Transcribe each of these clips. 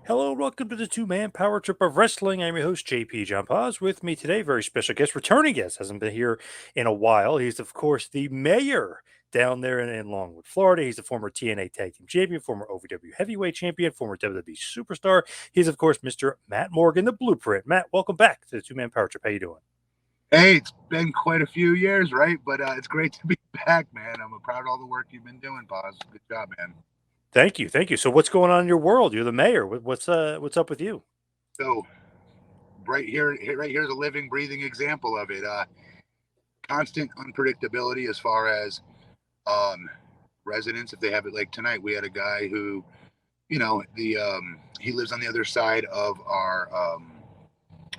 Hello, and welcome to the two-man power trip of wrestling. I'm your host, JP John Paz. With me today, very special guest, returning guest, hasn't been here in a while. He's, of course, the mayor down there in Longwood, Florida. He's a former TNA Tag Team Champion, former OVW Heavyweight Champion, former WWE Superstar. He's, of course, Mr. Matt Morgan, the Blueprint. Matt, welcome back to the two-man power trip. How you doing? Hey, it's been quite a few years, right? But it's great to be back, man. I'm proud of all the work you've been doing, Boz. Good job, man. Thank you, thank you. So, what's going on in your world? You're the mayor. What's up with you? So right here's a living, breathing example of it. Constant unpredictability as far as um, residents. If they have it like tonight, we had a guy who, the he lives on the other side of our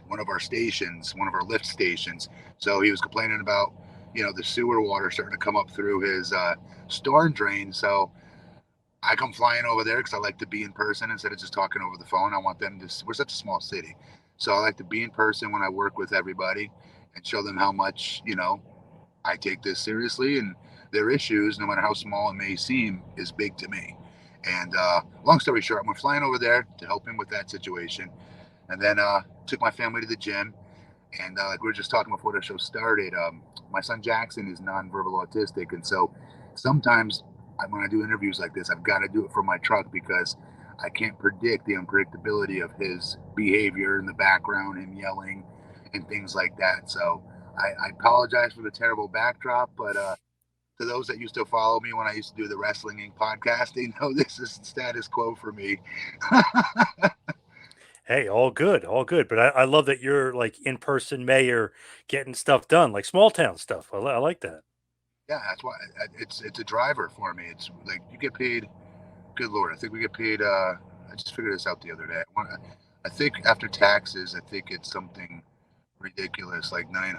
one of our stations, one of our lift stations. So he was complaining about, the sewer water starting to come up through his storm drain. So I come flying over there because I like to be in person instead of just talking over the phone. I want them to. We're such a small city, so I like to be in person when I work with everybody and show them how much I take this seriously and their issues, no matter how small it may seem, is big to me. And long story short, I'm flying over there to help him with that situation, and then took my family to the gym. And like we were just talking before the show started, my son Jackson is nonverbal autistic, and so sometimes when I do interviews like this, I've got to do it from my truck because I can't predict the unpredictability of his behavior in the background, him yelling, and things like that. So I apologize for the terrible backdrop, but to those that used to follow me when I used to do the Wrestling Inc. podcast, they know this is status quo for me. Hey, all good, all good. But I love that you're like in-person mayor getting stuff done, like small town stuff. I like that. Yeah, that's why it's a driver for me. It's like you get paid. Good lord, I think we get paid. I just figured this out the other day. I think after taxes, I think it's something ridiculous, like nine.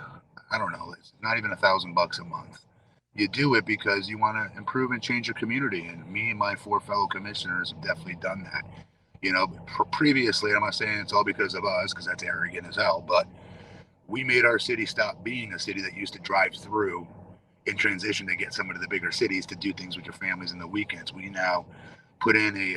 I don't know. It's not even $1,000 a month. You do it because you want to improve and change your community, and me and my four fellow commissioners have definitely done that. Previously, I'm not saying it's all because of us, because that's arrogant as hell, but we made our city stop being a city that used to drive through in transition to get some of the bigger cities to do things with your families in the weekends. We now put in a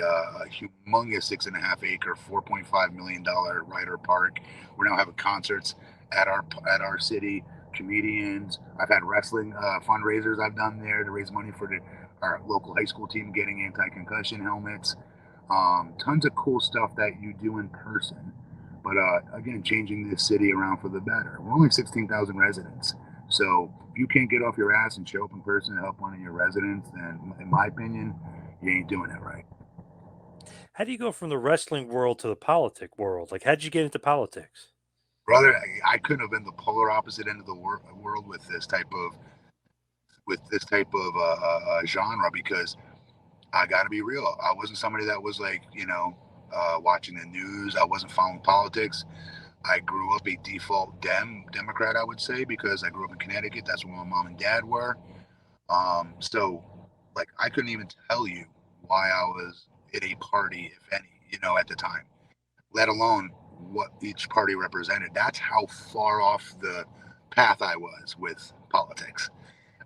humongous 6.5 acre, $4.5 million Ryder Park. We're now having concerts at our city. Comedians. I've had wrestling fundraisers I've done there to raise money for our local high school team getting anti-concussion helmets. Tons of cool stuff that you do in person. But again, changing this city around for the better. We're only 16,000 residents. So if you can't get off your ass and show up in person to help one of your residents, then in my opinion, you ain't doing it right. How do you go from the wrestling world to the politic world? Like, how'd you get into politics? Brother, I couldn't have been the polar opposite end of the world with this type of genre because I got to be real. I wasn't somebody that was like, watching the news. I wasn't following politics. I grew up a default Democrat, I would say, because I grew up in Connecticut. That's where my mom and dad were. So, like, I couldn't even tell you why I was in a party, if any, at the time, let alone what each party represented. That's how far off the path I was with politics.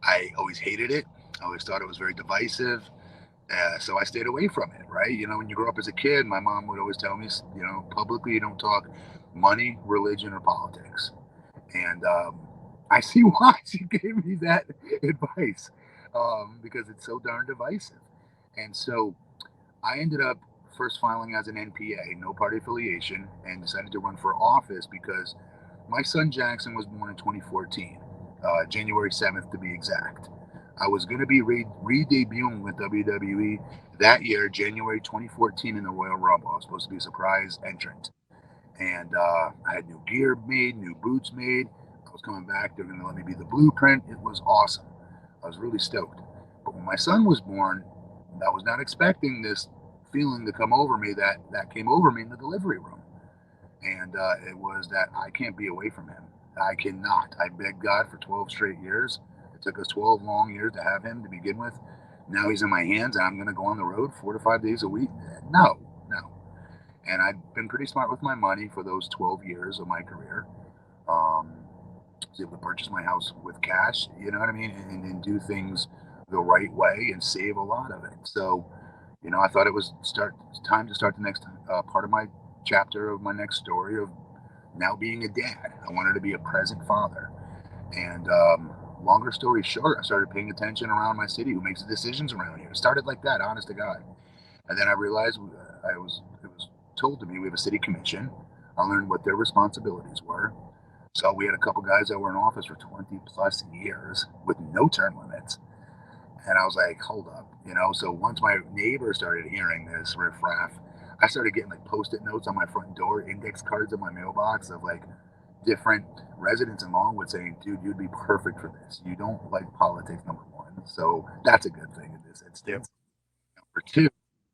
I always hated it. I always thought it was very divisive. So I stayed away from it, right? When you grow up as a kid, my mom would always tell me, publicly you don't talk money, religion, or politics. And I see why she gave me that advice because it's so darn divisive. And so I ended up first filing as an NPA, no party affiliation, and decided to run for office because my son Jackson was born in 2014, January 7th to be exact. I was going to be re-debuting with WWE that year, January 2014, in the Royal Rumble. I was supposed to be a surprise entrant. And I had new gear made, new boots made. I was coming back. They're going to let me be the blueprint. It was awesome. I was really stoked. But when my son was born, I was not expecting this feeling to come over me that came over me in the delivery room. And it was that I can't be away from him. I cannot. I begged God for 12 straight years. It took us 12 long years to have him to begin with. Now he's in my hands, and I'm going to go on the road 4 to 5 days a week. No, no. And I've been pretty smart with my money for those 12 years of my career. Um, I was able to purchase my house with cash, you know what I mean, and do things the right way and save a lot of it. So I thought it was time to start the next part of my chapter of my next story of now being a dad. I wanted to be a present father. And longer story short, I started paying attention around my city, who makes the decisions around here. It started like that, honest to God. And then I realized it was told to me we have a city commission. I learned what their responsibilities were. So we had a couple guys that were in office for 20 plus years with no term limits. And I was like, hold up. So once my neighbor started hearing this riffraff, I started getting like post-it notes on my front door, index cards in my mailbox of like different residents in Longwood saying, dude, you'd be perfect for this. You don't like politics, number one. So that's a good thing in this Yep. instance. Number two,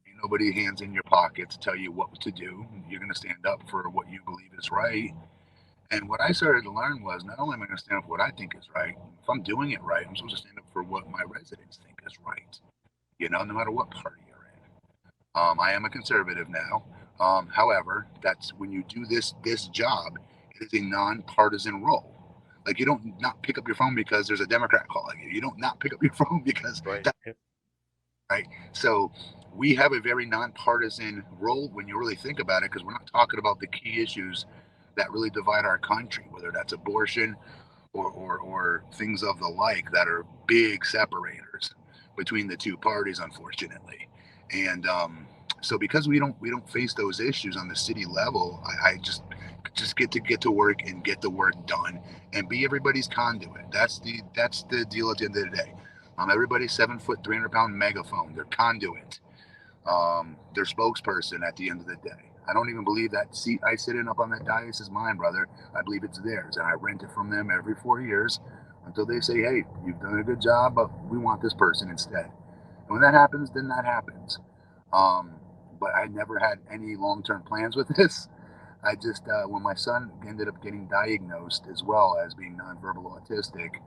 ain't nobody hands in your pocket to tell you what to do. You're going to stand up for what you believe is right. And what I started to learn was not only am I going to stand up for what I think is right, if I'm doing it right, I'm supposed to stand up for what my residents think is right, no matter what party you're in. I am a conservative now. However, that's when you do this job, it is a nonpartisan role. Like you don't not pick up your phone because there's a Democrat calling you. You don't not pick up your phone because Right. that Yep. right. So we have a very nonpartisan role when you really think about it, because we're not talking about the key issues that really divide our country, whether that's abortion or things of the like that are big separators between the two parties, unfortunately. And so because we don't face those issues on the city level, I just get to work and get the work done and be everybody's conduit. That's the deal at the end of the day. Everybody's 7 foot, 300 pound megaphone. They're conduit. Their spokesperson at the end of the day. I don't even believe that seat I sit in up on that dais is mine, brother. I believe it's theirs, and I rent it from them every 4 years until they say, "Hey, you've done a good job, but we want this person instead." And when that happens, then that happens. Um, but I never had any long-term plans with this. I just, when my son ended up getting diagnosed as well as being nonverbal autistic,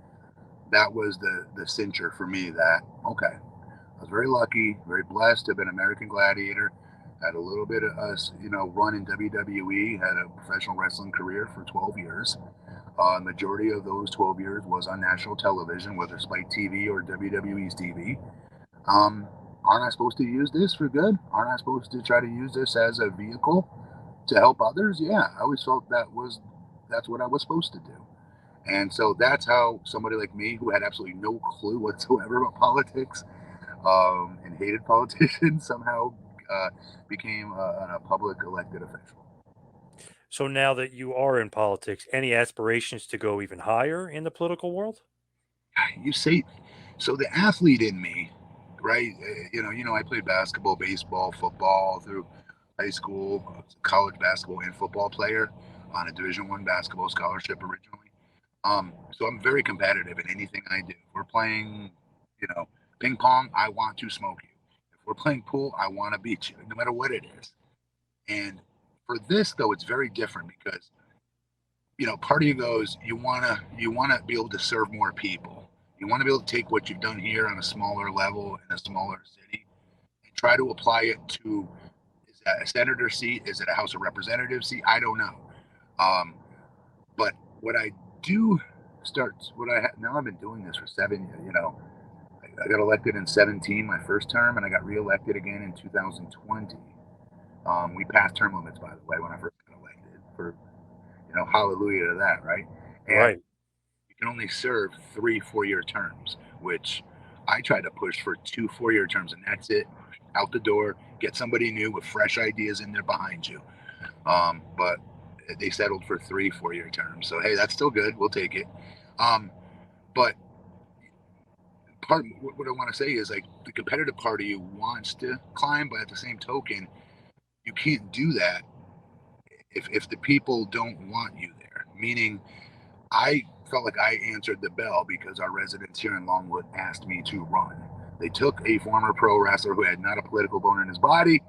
that was the cincher for me. That okay, I was very lucky, very blessed to have been an American Gladiator. Had a little bit of run in WWE. Had a professional wrestling career for 12 years. Majority of those 12 years was on national television, whether Spike TV or WWE's TV. Um, aren't I supposed to use this for good? Aren't I supposed to try to use this as a vehicle to help others? Yeah, I always felt that's what I was supposed to do. And so that's how somebody like me, who had absolutely no clue whatsoever about politics, and hated politicians somehow became a public elected official. So now that you are in politics, any aspirations to go even higher in the political world? You say so. The athlete in me, right? I played basketball, baseball, football through high school, college basketball, and football player on a Division I basketball scholarship originally. So I'm very competitive in anything I do. If we're playing, you know, ping pong, I want to smoke you. If we're playing pool, I want to beat you, no matter what it is. And for this though, it's very different because part of you goes, you wanna be able to serve more people. You want to be able to take what you've done here on a smaller level in a smaller city and try to apply it to, is that a senator seat? Is it a House of Representatives seat? I don't know. Um, but what I do now I've been doing this for 7 years. I got elected in 17, my first term, and I got reelected again in 2020. We passed term limits, by the way, when I first got elected. For hallelujah to that, right? And Right. you can only serve 3 4-year terms, which I tried to push for 2 4-year terms, and that's it. Out the door, get somebody new with fresh ideas in there behind you. But they settled for 3 4-year terms. So hey, that's still good. We'll take it. But part what I want to say is like the competitive part of you wants to climb, but at the same token, you can't do that if the people don't want you there. Meaning, I felt like I answered the bell because our residents here in Longwood asked me to run. They took a former pro wrestler who had not a political bone in his body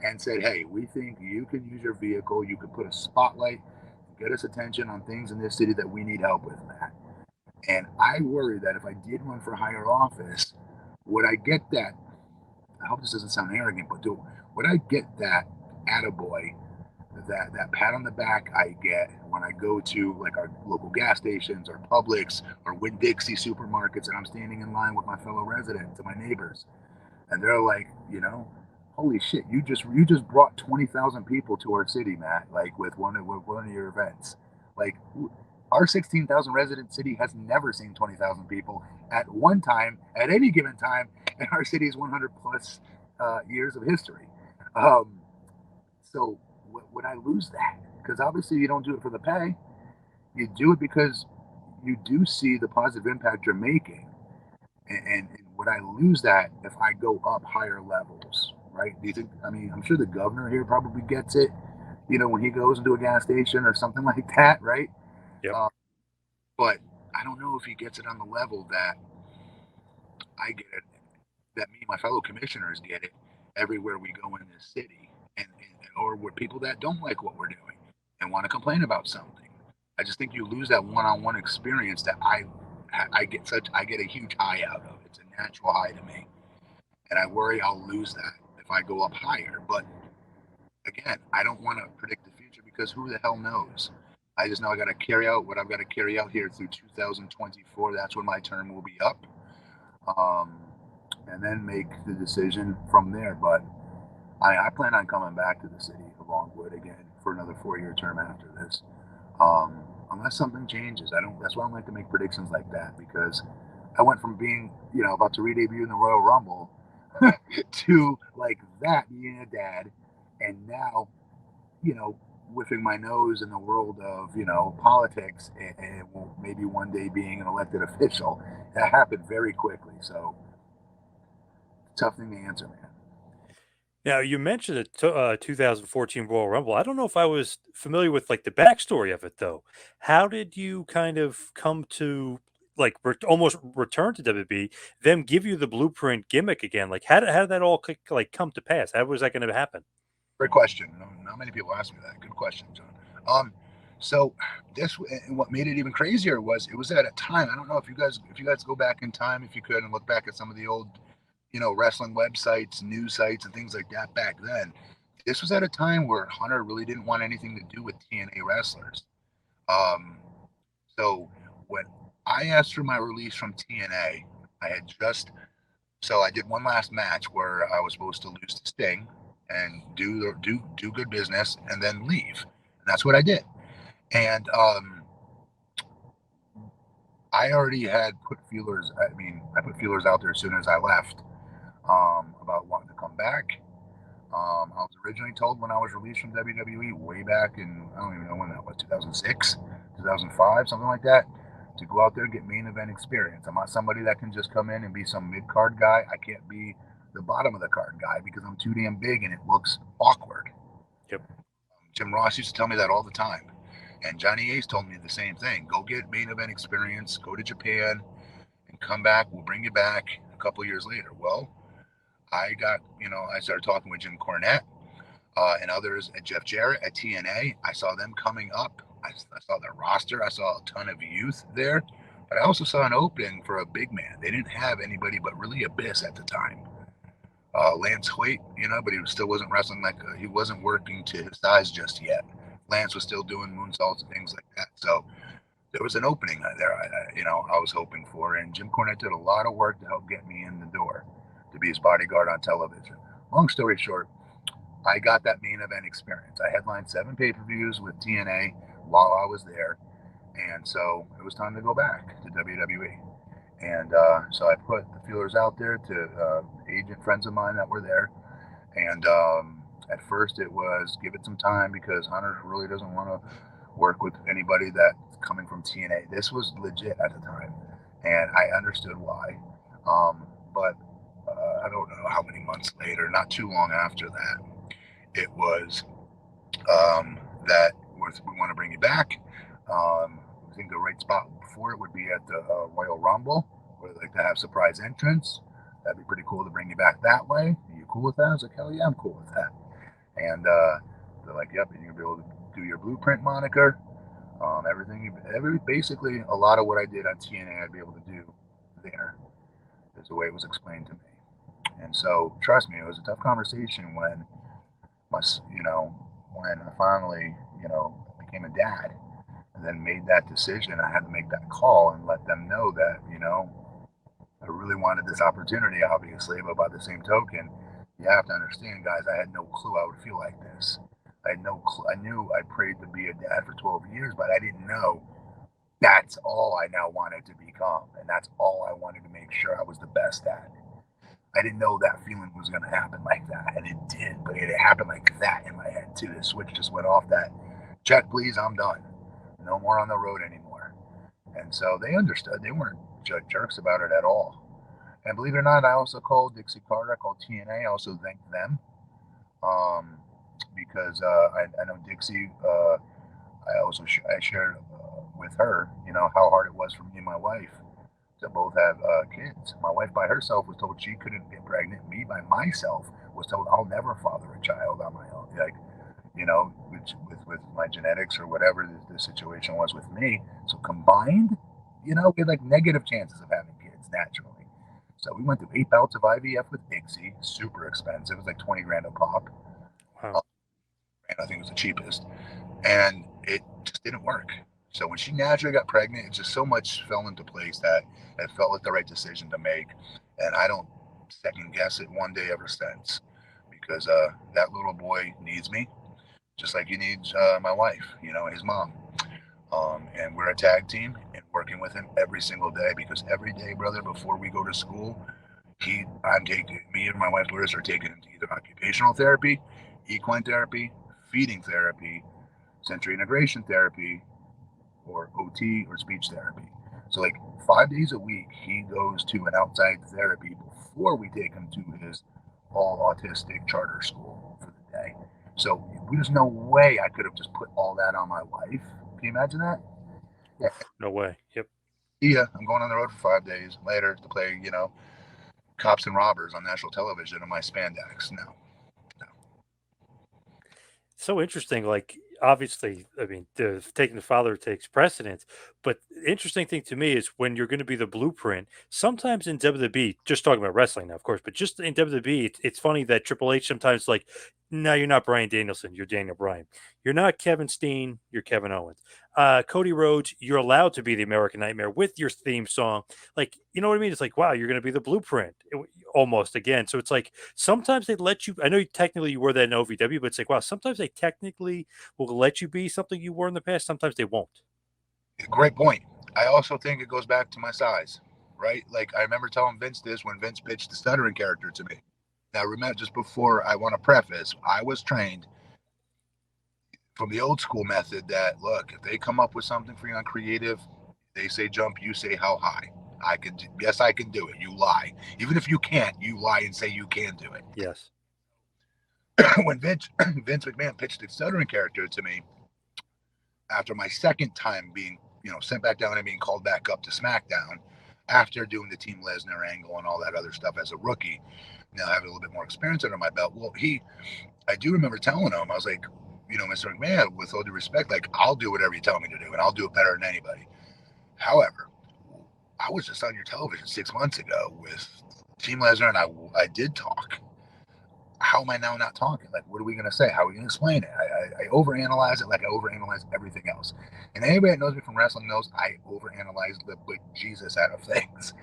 and said, "Hey, we think you can use your vehicle. You can put a spotlight, get us attention on things in this city that we need help with, Matt." And I worry that if I did run for higher office, would I get that? I hope this doesn't sound arrogant, but would I get that attaboy, that pat on the back I get when I go to like our local gas stations or Publix or Winn Dixie supermarkets and I'm standing in line with my fellow residents and my neighbors, and they're like, holy shit, you just brought 20,000 people to our city, Matt, like with one of your events. Like our 16,000 resident city has never seen 20,000 people at one time, at any given time, in our city's 100 plus years of history. Um, so would I lose that? Because obviously you don't do it for the pay. You do it because you do see the positive impact you're making. And would I lose that if I go up higher levels? Right? Do you think? I mean, I'm sure the governor here probably gets it. You know, when he goes into a gas station or something like that, right? Yep. Uh, but I don't know if he gets it on the level that I get it, that me and my fellow commissioners get it everywhere we go in this city, or with people that don't like what we're doing and want to complain about something. I just think you lose that one-on-one experience that I get a huge high out of. It's a natural high to me, and I worry I'll lose that if I go up higher. But again, I don't want to predict the future because who the hell knows? I just know I got to carry out what I've got to carry out here through 2024. That's when my term will be up, um, and then make the decision from there. But I plan on coming back to the city of Longwood again for another 4 year term after this. Unless something changes. I don't. That's why I don't like to make predictions like that because I went from being, about to re-debut in the Royal Rumble to like that being a dad, and now, whipping my nose in the world of politics and maybe one day being an elected official. That happened very quickly. So tough thing to answer, man. Now you mentioned the 2014 Royal Rumble. I don't know if I was familiar with like the backstory of it though. How did you kind of come to like almost return to WB, them give you the blueprint gimmick again? Like how did that all like come to pass? How was that going to happen? Great question. Not many people ask me that. Good question, John. Um, so this and what made it even crazier was it was at a time. I don't know if you guys go back in time, if you could, and look back at some of the old, wrestling websites, news sites, and things like that back then. This was at a time where Hunter really didn't want anything to do with TNA wrestlers. Um, so when I asked for my release from TNA, I had just so I did one last match where I was supposed to lose to Sting and do good business and then leave. And that's what I did. And I already had put feelers. I mean, I put feelers out there as soon as I left about wanting to come back. I was originally told when I was released from WWE way back in, I don't even know when that was, 2006, 2005, something like that, to go out there and get main event experience. I'm not somebody that can just come in and be some mid card guy. I can't be the bottom of the card guy because I'm too damn big and it looks awkward. Yep. Jim Ross used to tell me that all the time. And Johnny Ace told me the same thing. Go get main event experience, go to Japan, and come back. We'll bring you back a couple years later. Well, I started talking with Jim Cornette and others at Jeff Jarrett at TNA. I saw them coming up. I saw their roster. I saw a ton of youth there, but I also saw an opening for a big man. They didn't have anybody but really Abyss at the time. Lance Hoyt, but still wasn't wrestling he wasn't working to his size just yet. Lance was still doing moonsaults and things like that. So there was an opening there. I was hoping for, and Jim Cornette did a lot of work to help get me in the door to be his bodyguard on television. Long story short, I got that main event experience. I headlined 7 pay-per-views with TNA while I was there, and so it was time to go back to WWE. And so I put the feelers out there to agent friends of mine that were there. And at first it was give it some time because Hunter really doesn't want to work with anybody that's coming from TNA. This was legit at the time, and I understood why. But I don't know how many months later, not too long after that, it was that we want to bring you back. I think the right spot for it would be at the Royal Rumble, where they like to have surprise entrance. That'd be pretty cool to bring you back that way. Are you cool with that? I was like, hell yeah, I'm cool with that. And they're like, yep, and you'll be able to do your blueprint moniker. Basically a lot of what I did on TNA, I'd be able to do there. Is the way it was explained to me. And so, trust me, it was a tough conversation when when I finally, became a dad and then made that decision. I had to make that call and let them know that, I really wanted this opportunity, obviously, but by the same token, You have to understand, guys, I had no clue I would feel like this. I had no clue. I knew I prayed to be a dad for 12 years, but I didn't know that's all I now wanted to become. And that's all I wanted to make sure I was the best at. I didn't know that feeling was going to happen like that. And it did, but it happened like that in my head, too. The switch just went off that check, please, I'm done. No more on the road anymore. And so they understood. They weren't jerks about it at all. And believe it or not, I also called Dixie Carter. I called TNA. I also thanked them um, because I know Dixie. I shared with her, how hard it was for me and my wife to both have kids. My wife by herself was told she couldn't get pregnant. Me by myself was told I'll never father a child on my own. Like, with my genetics or whatever the situation was with me. So combined, we had like negative chances of having kids naturally. So we went through 8 bouts of IVF with Dixie, super expensive. It was like 20 grand a pop. Wow. And I think it was the cheapest. And it just didn't work. So when she naturally got pregnant, it just so much fell into place that it felt like the right decision to make. And I don't second guess it one day ever since because that little boy needs me just like he needs my wife, his mom. And we're a tag team and working with him every single day because every day, brother, before we go to school, me and my wife Lourdes are taking him to either occupational therapy, equine therapy, feeding therapy, sensory integration therapy, or OT or speech therapy. So like 5 days a week, he goes to an outside therapy before we take him to his all autistic charter school for the day. So there's no way I could have just put all that on my wife. Can you imagine that? Yeah, Oof, no way. Yep. yeah. I'm going on the road for 5 days later to play, cops and robbers on national television in my spandex. No, no. So interesting. Like, obviously, I mean, taking the father takes precedence. But the interesting thing to me is when you're going to be the blueprint. Sometimes in WWE, just talking about wrestling now, of course, but just in WWE, it's funny that Triple H sometimes like, no, you're not Brian Danielson, you're Daniel Bryan. You're not Kevin Steen, you're Kevin Owens. Cody Rhodes, you're allowed to be the American Nightmare with your theme song. Like, you know what I mean? It's like, wow, you're going to be the blueprint almost again. So it's like sometimes they let you. I know technically you were that in OVW, but it's like, wow, sometimes they technically will let you be something you were in the past. Sometimes they won't. Great point. I also think it goes back to my size, right? Like I remember telling Vince this when Vince pitched the stuttering character to me. Now, remember, just before I want to preface, I was trained from the old school method that look, if they come up with something for you on creative, they say jump, you say how high. Yes, I can do it. You lie. Even if you can't, you lie and say you can do it. Yes. When Vince McMahon pitched the stuttering character to me after my second time being, sent back down and being called back up to SmackDown after doing the Team Lesnar angle and all that other stuff as a rookie, now having a little bit more experience under my belt. Well, I do remember telling him, I was like, Mr. McMahon, with all due respect, like, I'll do whatever you tell me to do, and I'll do it better than anybody. However, I was just on your television 6 months ago with Team Lesnar, and I did talk. How am I now not talking? Like, what are we going to say? How are we going to explain it? I overanalyze it like I overanalyze everything else. And anybody that knows me from wrestling knows I overanalyze the Jesus out of things.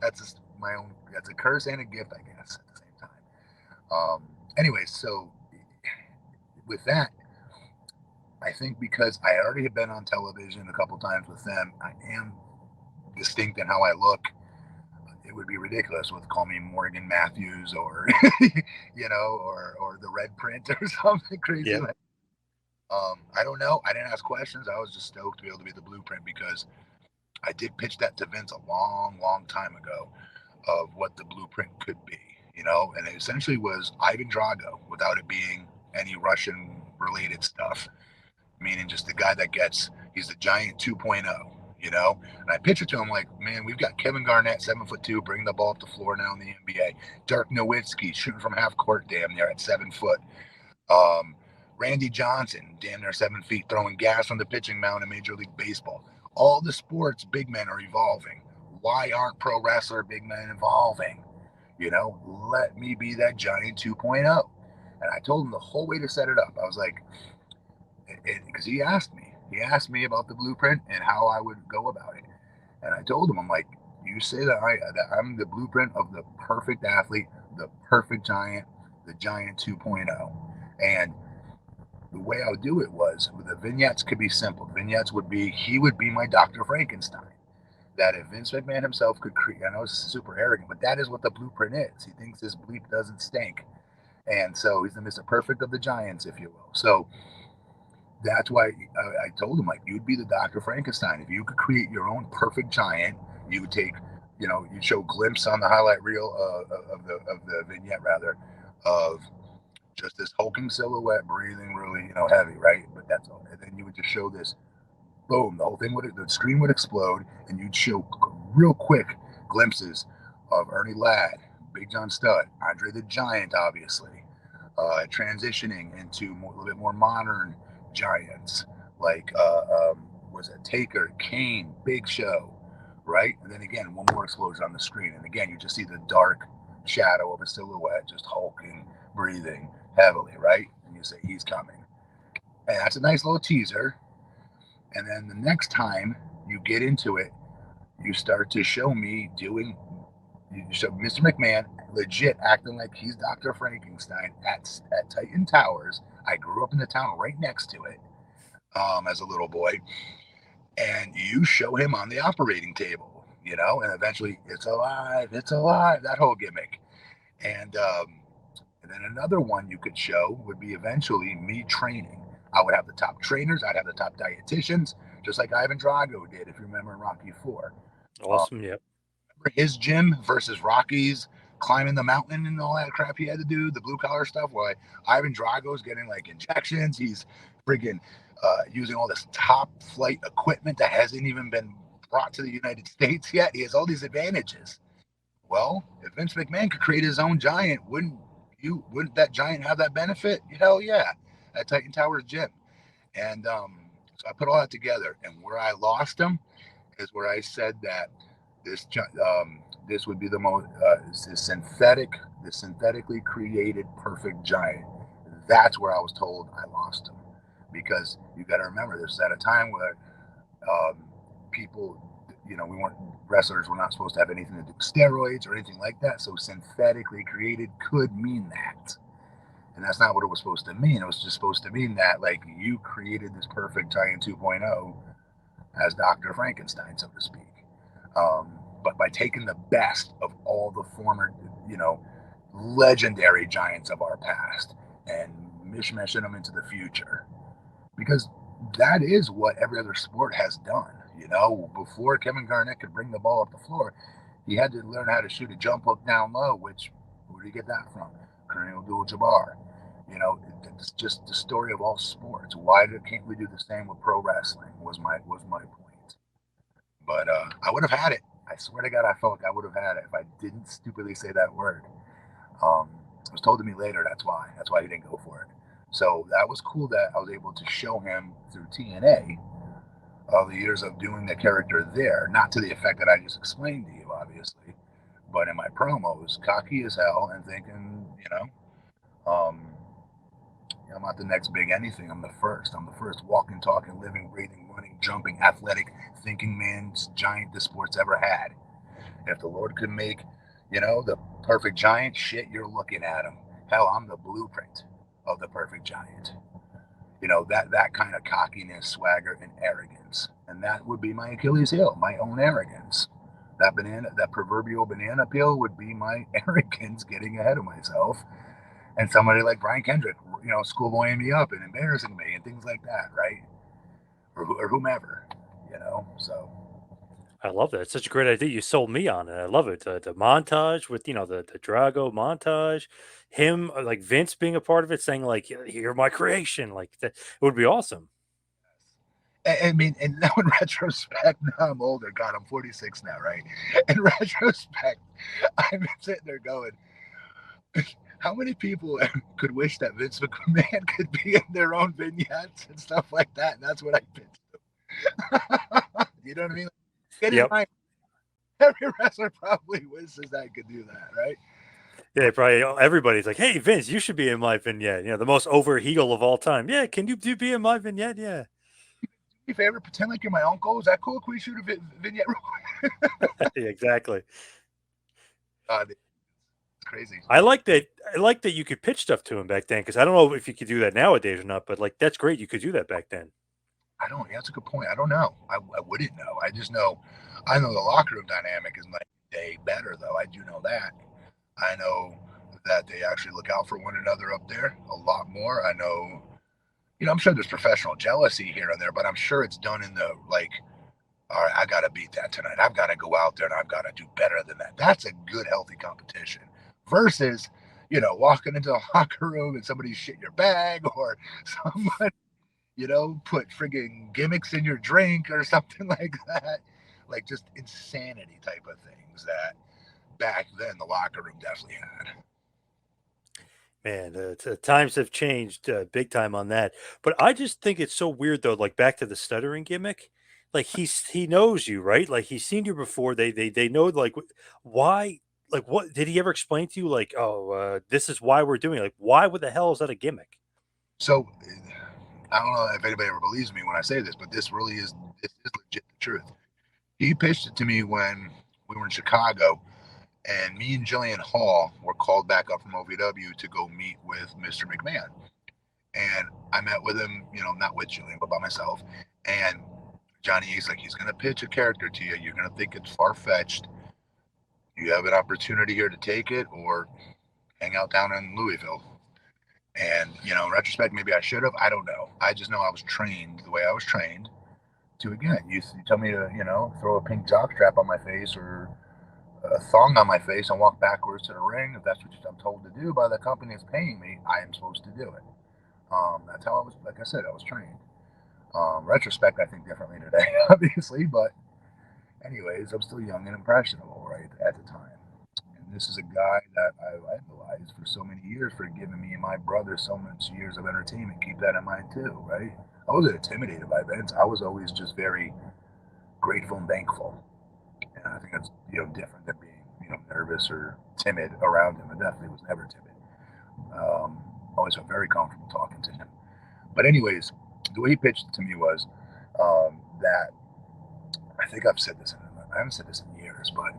That's just my own, that's a curse and a gift, I guess, at the same time. Anyway, so with that, I think because I already have been on television a couple times with them, I am distinct in how I look. It would be ridiculous with call me Morgan Matthews or or the red print or something crazy Yep. like. I don't know. I didn't ask questions. I was just stoked to be able to be the blueprint because I did pitch that to Vince a long, long time ago of what the blueprint could be, and it essentially was Ivan Drago without it being any Russian related stuff, meaning just the guy that he's the giant 2.0, And I pitched it to him like, man, we've got Kevin Garnett, 7'2", bringing the ball up the floor now in the NBA. Dirk Nowitzki shooting from half court, damn near at 7 foot. Randy Johnson, damn near 7 feet, throwing gas on the pitching mound in Major League Baseball. All the sports big men are evolving. Why aren't pro wrestler big men evolving? Let me be that giant 2.0. And I told him the whole way to set it up. I was like, because he asked me. He asked me about the blueprint and how I would go about it. And I told him, I'm like, you say that I'm the blueprint of the perfect athlete the perfect giant, the giant 2.0. And the way I would do it was the vignettes could be simple. Vignettes would be he would be my Dr. Frankenstein. That if Vince McMahon himself could create, I know it's super arrogant, but that is what the blueprint is. He thinks his bleep doesn't stink. And so he's the Mr. Perfect of the Giants, if you will. So that's why I told him, like, you'd be the Dr. Frankenstein. If you could create your own perfect giant, you would take, you'd show glimpse on the highlight reel of the vignette, rather, of just this hulking silhouette breathing really, heavy, right? But that's all. And then you would just show this, boom, the whole thing the screen would explode, and you'd show real quick glimpses of Ernie Ladd, Big John Studd, Andre the Giant, obviously, transitioning into a little bit more modern giants like was it Taker, Kane, Big Show, right? And then again, one more explosion on the screen, and again, you just see the dark shadow of a silhouette just hulking, breathing heavily, right? And you say he's coming, and that's a nice little teaser. And then the next time you get into it, you start to show me doing, you show Mr. McMahon legit acting like he's Dr. Frankenstein at Titan Towers. I grew up in the town right next to it as a little boy. And you show him on the operating table, and eventually it's alive, that whole gimmick. And then another one you could show would be eventually me training. I would have the top trainers, I'd have the top dietitians, just like Ivan Drago did, if you remember in Rocky 4. Awesome. Yep. His gym versus Rocky's climbing the mountain and all that crap he had to do, the blue collar stuff, while Ivan Drago's getting like injections. He's friggin' using all this top flight equipment that hasn't even been brought to the United States yet. He has all these advantages. Well, if Vince McMahon could create his own giant, wouldn't that giant have that benefit? Hell yeah, at Titan Towers gym. And so I put all that together, and where I lost him is where I said that this this would be the most synthetically created perfect giant. That's where I was told I lost him, because you got to remember, this is at a time where people, we weren't, wrestlers were not supposed to have anything to do with steroids or anything like that. So synthetically created could mean that. And that's not what it was supposed to mean. It was just supposed to mean that, like, you created this perfect giant 2.0 as Dr. Frankenstein, so to speak. But by taking the best of all the former, legendary giants of our past and mishmashing them into the future. Because that is what every other sport has done. Before Kevin Garnett could bring the ball up the floor, he had to learn how to shoot a jump hook down low, which, where did he get that from? Kareem Abdul-Jabbar. It's just the story of all sports. Why can't we do the same with pro wrestling? Was my point. But I would have had it. I swear to God, I felt like I would have had it if I didn't stupidly say that word. It was told to me later. That's why. That's why he didn't go for it. So that was cool that I was able to show him through TNA all the years of doing the character there. Not to the effect that I just explained to you, obviously, but in my promos, cocky as hell and thinking, I'm not the next big anything. I'm the first. I'm the first walking, talking, living, breathing, running, jumping, athletic, thinking man's giant the sport's ever had. If the Lord could make, the perfect giant, shit, you're looking at him. Hell, I'm the blueprint of the perfect giant. That kind of cockiness, swagger, and arrogance. And that would be my Achilles heel, my own arrogance. That proverbial banana peel would be my arrogance, getting ahead of myself. And somebody like Brian Kendrick, schoolboying me up and embarrassing me and things like that, right? Or whomever, so. I love that. It's such a great idea. You sold me on it. I love it. The montage with, the Drago montage, him, like Vince being a part of it, saying like, "You're my creation." Like that, it would be awesome. I mean, and now in retrospect, now I'm older. God, I'm 46 now, right? In retrospect, I'm sitting there going, how many people could wish that Vince McMahon could be in their own vignettes and stuff like that? And that's what I pitched them. You know what I mean? Get in Yep. mind, every wrestler probably wishes I could do that, right? Yeah, probably everybody's like, "Hey, Vince, you should be in my vignette." The most over heel of all time. Yeah, can you be in my vignette? Yeah. Do me a favor, pretend like you're my uncle. Is that cool? Can we shoot a vignette real quick? Exactly. Uh, crazy. I like that. I like that you could pitch stuff to him back then because I don't know if you could do that nowadays or not. But like that's great. You could do that back then. I don't. Yeah, that's a good point. I don't know. I wouldn't know. I just know. I know the locker room dynamic is like day better though. I do know that. I know that they actually look out for one another up there a lot more. I know. I'm sure there's professional jealousy here and there, but I'm sure it's done in the like. All right, I got to beat that tonight. I've got to go out there and I've got to do better than that. That's a good, healthy competition versus, walking into a locker room and somebody shit your bag or someone, put frigging gimmicks in your drink or something like that. Like just insanity type of things that back then the locker room definitely had. Man, the times have changed big time on that. But I just think it's so weird though. Like back to the stuttering gimmick, like he knows you, right? Like he's seen you before. They know like why. Like what did he ever explain to you? Like oh, this is why we're doing it. Like why? What the hell is that a gimmick? So I don't know if anybody ever believes me when I say this, but this is legit the truth. He pitched it to me when we were in Chicago, and me and Jillian Hall were called back up from OVW to go meet with Mr. McMahon. And I met with him, not with Jillian, but by myself. And Johnny he's like, he's going to pitch a character to you. You're going to think it's far fetched. You have an opportunity here to take it or hang out down in Louisville. And, in retrospect, maybe I should have. I don't know. I just know I was trained the way I was trained to, again, you tell me to, throw a pink jockstrap on my face or a thong on my face and walk backwards to the ring. If that's what I'm told to do by the company that's paying me, I am supposed to do it. That's how I was, like I said, I was trained. Retrospect, I think differently today, obviously, but anyways, I'm still young and impressionable, right, at the time. And this is a guy that I idolized for so many years for giving me and my brother so much years of entertainment. Keep that in mind too, right? I wasn't intimidated by Vince. I was always just very grateful and thankful. And I think that's different than being nervous or timid around him. I definitely was never timid. Always felt very comfortable talking to him. But anyways, the way he pitched it to me was that I think I've said this. I haven't said this in years, but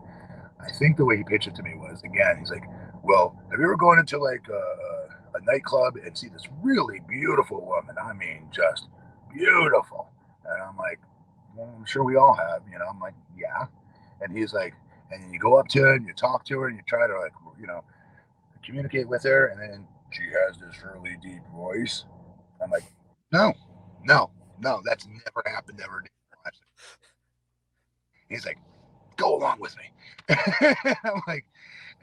I think the way he pitched it to me was again. He's like, "Well, have you ever gone into like a nightclub and see this really beautiful woman? I mean, just beautiful." And I'm like, "Well, I'm sure we all have." I'm like, "Yeah." And he's like, and then you go up to her and you talk to her and you try to like, communicate with her, and then she has this really deep voice. I'm like, no, no, no, that's never happened ever. He's like, go along with me. I'm like,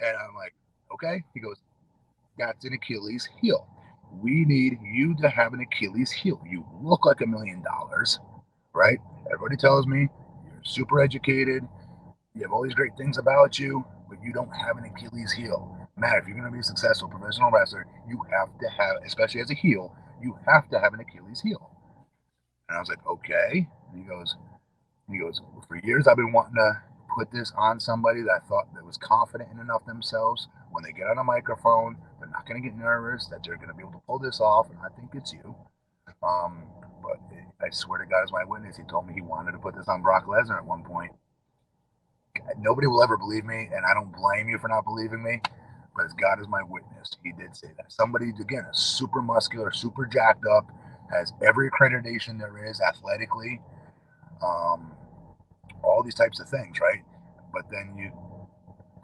and I'm like, okay. He goes, that's an Achilles heel. We need you to have an Achilles heel. You look like $1 million, right? Everybody tells me you're super educated. You have all these great things about you, but you don't have an Achilles heel. Matt, if you're going to be a successful professional wrestler, you have to have, especially as a heel, you have to have an Achilles heel. And I was like, okay. And he goes, for years I've been wanting to put this on somebody that I thought that was confident in enough themselves. When they get on a microphone, they're not going to get nervous, that they're going to be able to pull this off. And I think it's you. But I swear to God, as my witness, he told me he wanted to put this on Brock Lesnar at one point. Nobody will ever believe me, and I don't blame you for not believing me. But as God is my witness, he did say that. Somebody, again, is super muscular, super jacked up, has every accreditation there is athletically, um, all these types of things, right? But then you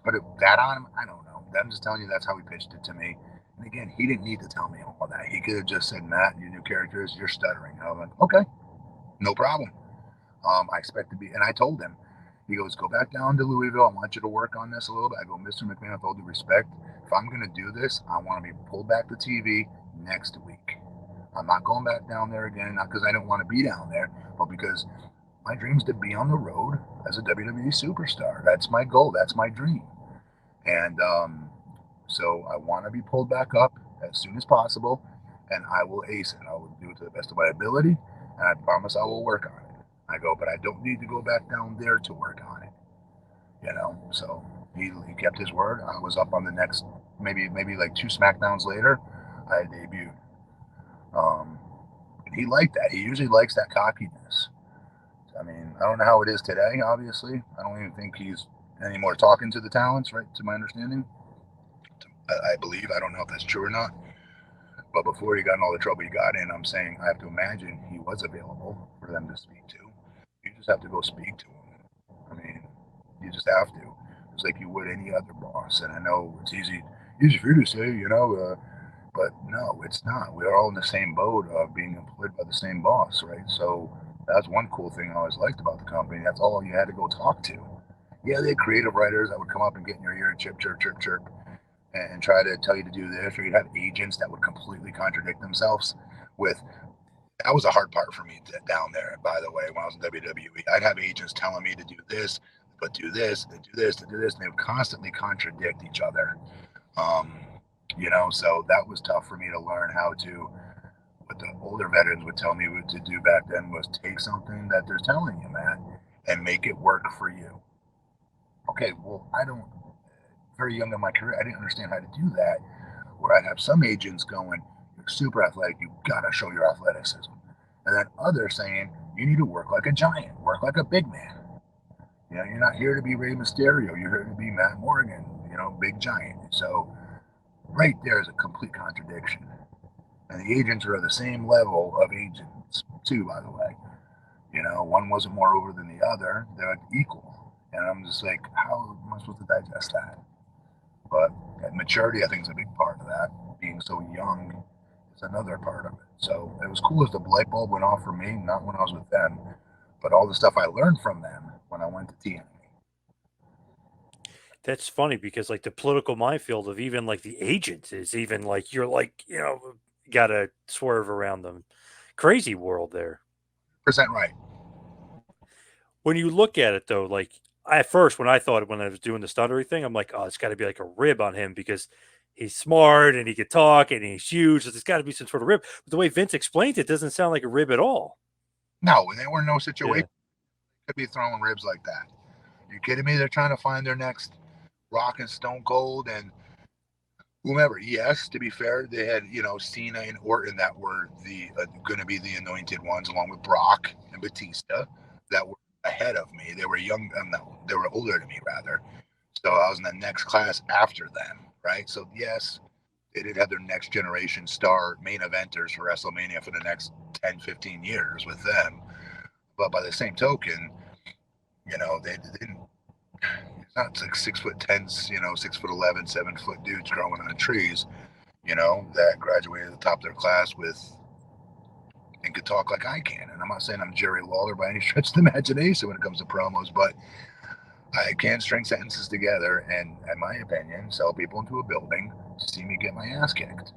put that on him. I don't know. I'm just telling you that's how he pitched it to me. And again, he didn't need to tell me all that. He could have just said, Matt, your new characters, you're stuttering. And I was like, okay, no problem. I expect to be, and I told him, he goes, go back down to Louisville. I want you to work on this a little bit. I go, Mr. McMahon, with all due respect, if I'm going to do this, I want to be pulled back to TV next week. I'm not going back down there again, not because I don't want to be down there, but because my dream is to be on the road as a WWE superstar. That's my goal. That's my dream. And so I want to be pulled back up as soon as possible, and I will ace it. I will do it to the best of my ability, and I promise I will work on it. I go, but I don't need to go back down there to work on it, So he kept his word. I was up on the next, maybe like 2 SmackDowns later, I debuted. And he liked that. He usually likes that cockiness. I mean, I don't know how it is today. Obviously, I don't even think he's anymore talking to the talents, right? To my understanding, I believe. I don't know if that's true or not. But before he got in all the trouble he got in, I'm saying I have to imagine he was available for them to speak to. You just have to go speak to him. I mean, you just have to. It's like you would any other boss. And I know it's easy for you to say, but no, it's not. We're all in the same boat of being employed by the same boss, right? So that's one cool thing I always liked about the company. That's all you had to go talk to. Yeah, they had creative writers that would come up and get in your ear and chirp, chirp, chirp, chirp, and try to tell you to do this, or you'd have agents that would completely contradict themselves with. That was a hard part for me down there, by the way, when I was in WWE. I'd have agents telling me to do this, but do this, and do this, and do this, and they would constantly contradict each other. Um, so that was tough for me to learn how to. What the older veterans would tell me to do back then was take something that they're telling you, Matt, and make it work for you. Okay, well, I don't, very young in my career, I didn't understand how to do that. Where I'd have some agents going, "You're super athletic, you gotta show your athleticism," and then others saying, "You need to work like a giant, work like a big man. You're not here to be Rey Mysterio, you're here to be Matt Morgan, big giant." So right there is a complete contradiction. And the agents are the same level of agents too, by the way. One wasn't more over than the other; they're equal. And I'm just like, how am I supposed to digest that? But maturity, I think, is a big part of that. Being so young is another part of it. So it was cool as the light bulb went off for me, not when I was with them, but all the stuff I learned from them when I went to TNA. That's funny because like the political minefield of even like the agents is even like you're like, gotta swerve around them. Crazy world there. Percent right. When you look at it though, like at first when I thought when I was doing the stuttery thing, I'm like, oh, it's gotta be like a rib on him because he's smart and he could talk and he's huge. So there's gotta be some sort of rib. But the way Vince explained it doesn't sound like a rib at all. No, they were in no situation Yeah. to be throwing ribs like that. You kidding me? They're trying to find their next Rock and Stone Cold and whomever. Yes, to be fair, they had Cena and Orton that were the going to be the anointed ones, along with Brock and Batista, that were ahead of me. They were young, no, they were older than me rather. So I was in the next class after them, right? So yes, they did have their next generation star main eventers for WrestleMania for the next 10, 15 years with them. But by the same token, they didn't. It's not like 6'10", 6'11", 7 foot dudes growing on trees, that graduated at the top of their class with and could talk like I can. And I'm not saying I'm Jerry Lawler by any stretch of the imagination when it comes to promos, but I can string sentences together and, in my opinion, sell people into a building to see me get my ass kicked.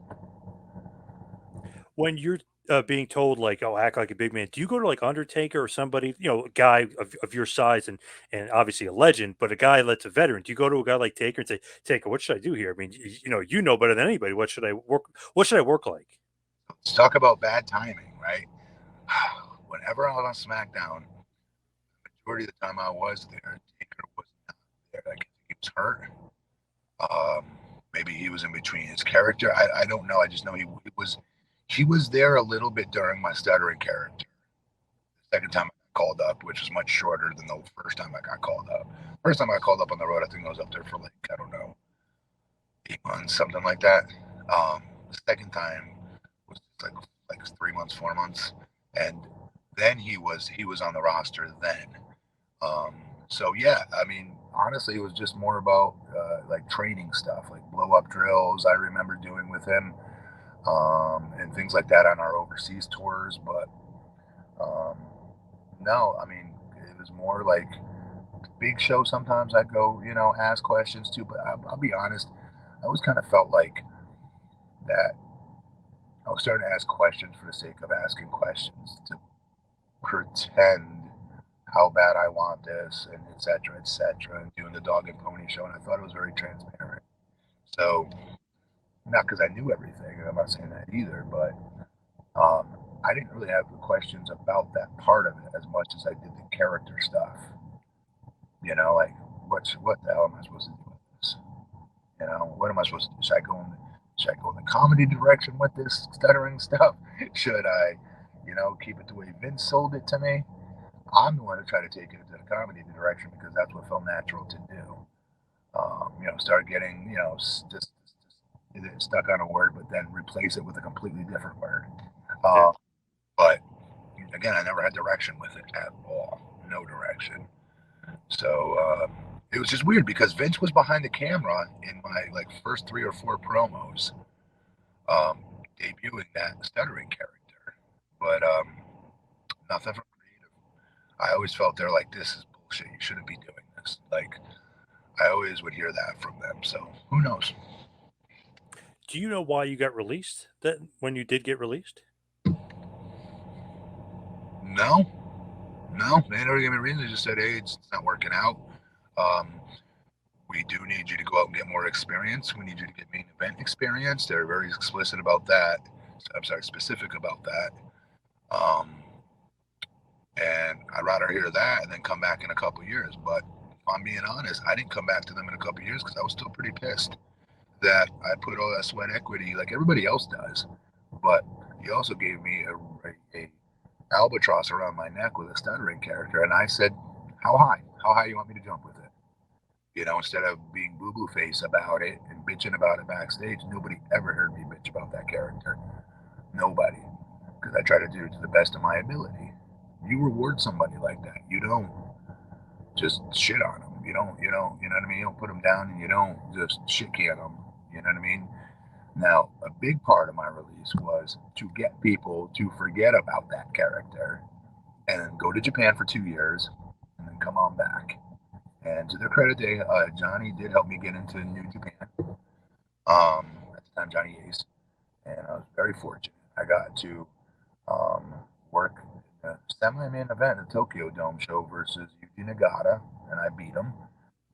When you're being told like, "Oh, act like a big man," do you go to like Undertaker or somebody, a guy of your size and obviously a legend, but a guy that's a veteran? Do you go to a guy like Taker and say, "Taker, what should I do here? I mean, you know better than anybody. What should I work? What should I work like?" Let's talk about bad timing, right? Whenever I was on SmackDown, majority of the time I was there, Taker was not there. Like he was hurt. Um, Maybe he was in between his character. I don't know. I just know he was there a little bit during my stuttering character. The second time I got called up, which was much shorter than the first time I got called up. First time I got called up on the road, I think I was up there for like, I don't know, 8 months, something like that. The second time was like 3 months, 4 months, and then he was on the roster then. Um, so yeah, I mean, honestly, it was just more about like training stuff, like blow up drills. I remember doing with him, and things like that on our overseas tours. But um, no, I mean, it was more like big show. Sometimes I'd go, ask questions too. But I'll be honest, I always kind of felt like that I was starting to ask questions for the sake of asking questions to pretend how bad I want this and et cetera, and doing the dog and pony show. And I thought it was very transparent. So not because I knew everything, and I'm not saying that either, but I didn't really have the questions about that part of it as much as I did the character stuff. Like what the hell am I supposed to do with this? What am I supposed to do? Should I go in the comedy direction with this stuttering stuff? Should I, keep it the way Vince sold it to me? I'm the one to try to take it into the comedy direction because that's what felt natural to do. Start getting, just stuck on a word, but then replace it with a completely different word. Yeah. But again, I never had direction with it at all. No direction. So it was just weird because Vince was behind the camera in my like first 3 or 4 promos, um, debuting that stuttering character. But nothing from creative. I always felt they're like, this is bullshit. You shouldn't be doing this. Like I always would hear that from them. So who knows? Do you know why you got released? That when you did get released? No, no. They never gave me a reason. They just said, hey, it's not working out. Um, we do need you to go out and get more experience. We need you to get main event experience. They're very explicit about that. I'm sorry, specific about that. Um, and I'd rather hear that and then come back in a couple of years. But if I'm being honest, I didn't come back to them in a couple of years because I was still pretty pissed that I put all that sweat equity like everybody else does. But he also gave me a albatross around my neck with a stuttering character, and I said, "How high? How high you want me to jump with it?" You know, instead of being boo boo face about it and bitching about it backstage, nobody ever heard me bitch about that character. Nobody, because I try to do it to the best of my ability. You reward somebody like that. You don't just shit on them. You know what I mean? You don't put them down and you don't just shit can them. You know what I mean? Now, a big part of my release was to get people to forget about that character and go to Japan for 2 years and then come on back. And to their credit, Johnny did help me get into New Japan. At the time, Johnny Ace, and I was very fortunate. I got to um, work a semi-main event at the Tokyo Dome show versus Yuji Nagata, and I beat him.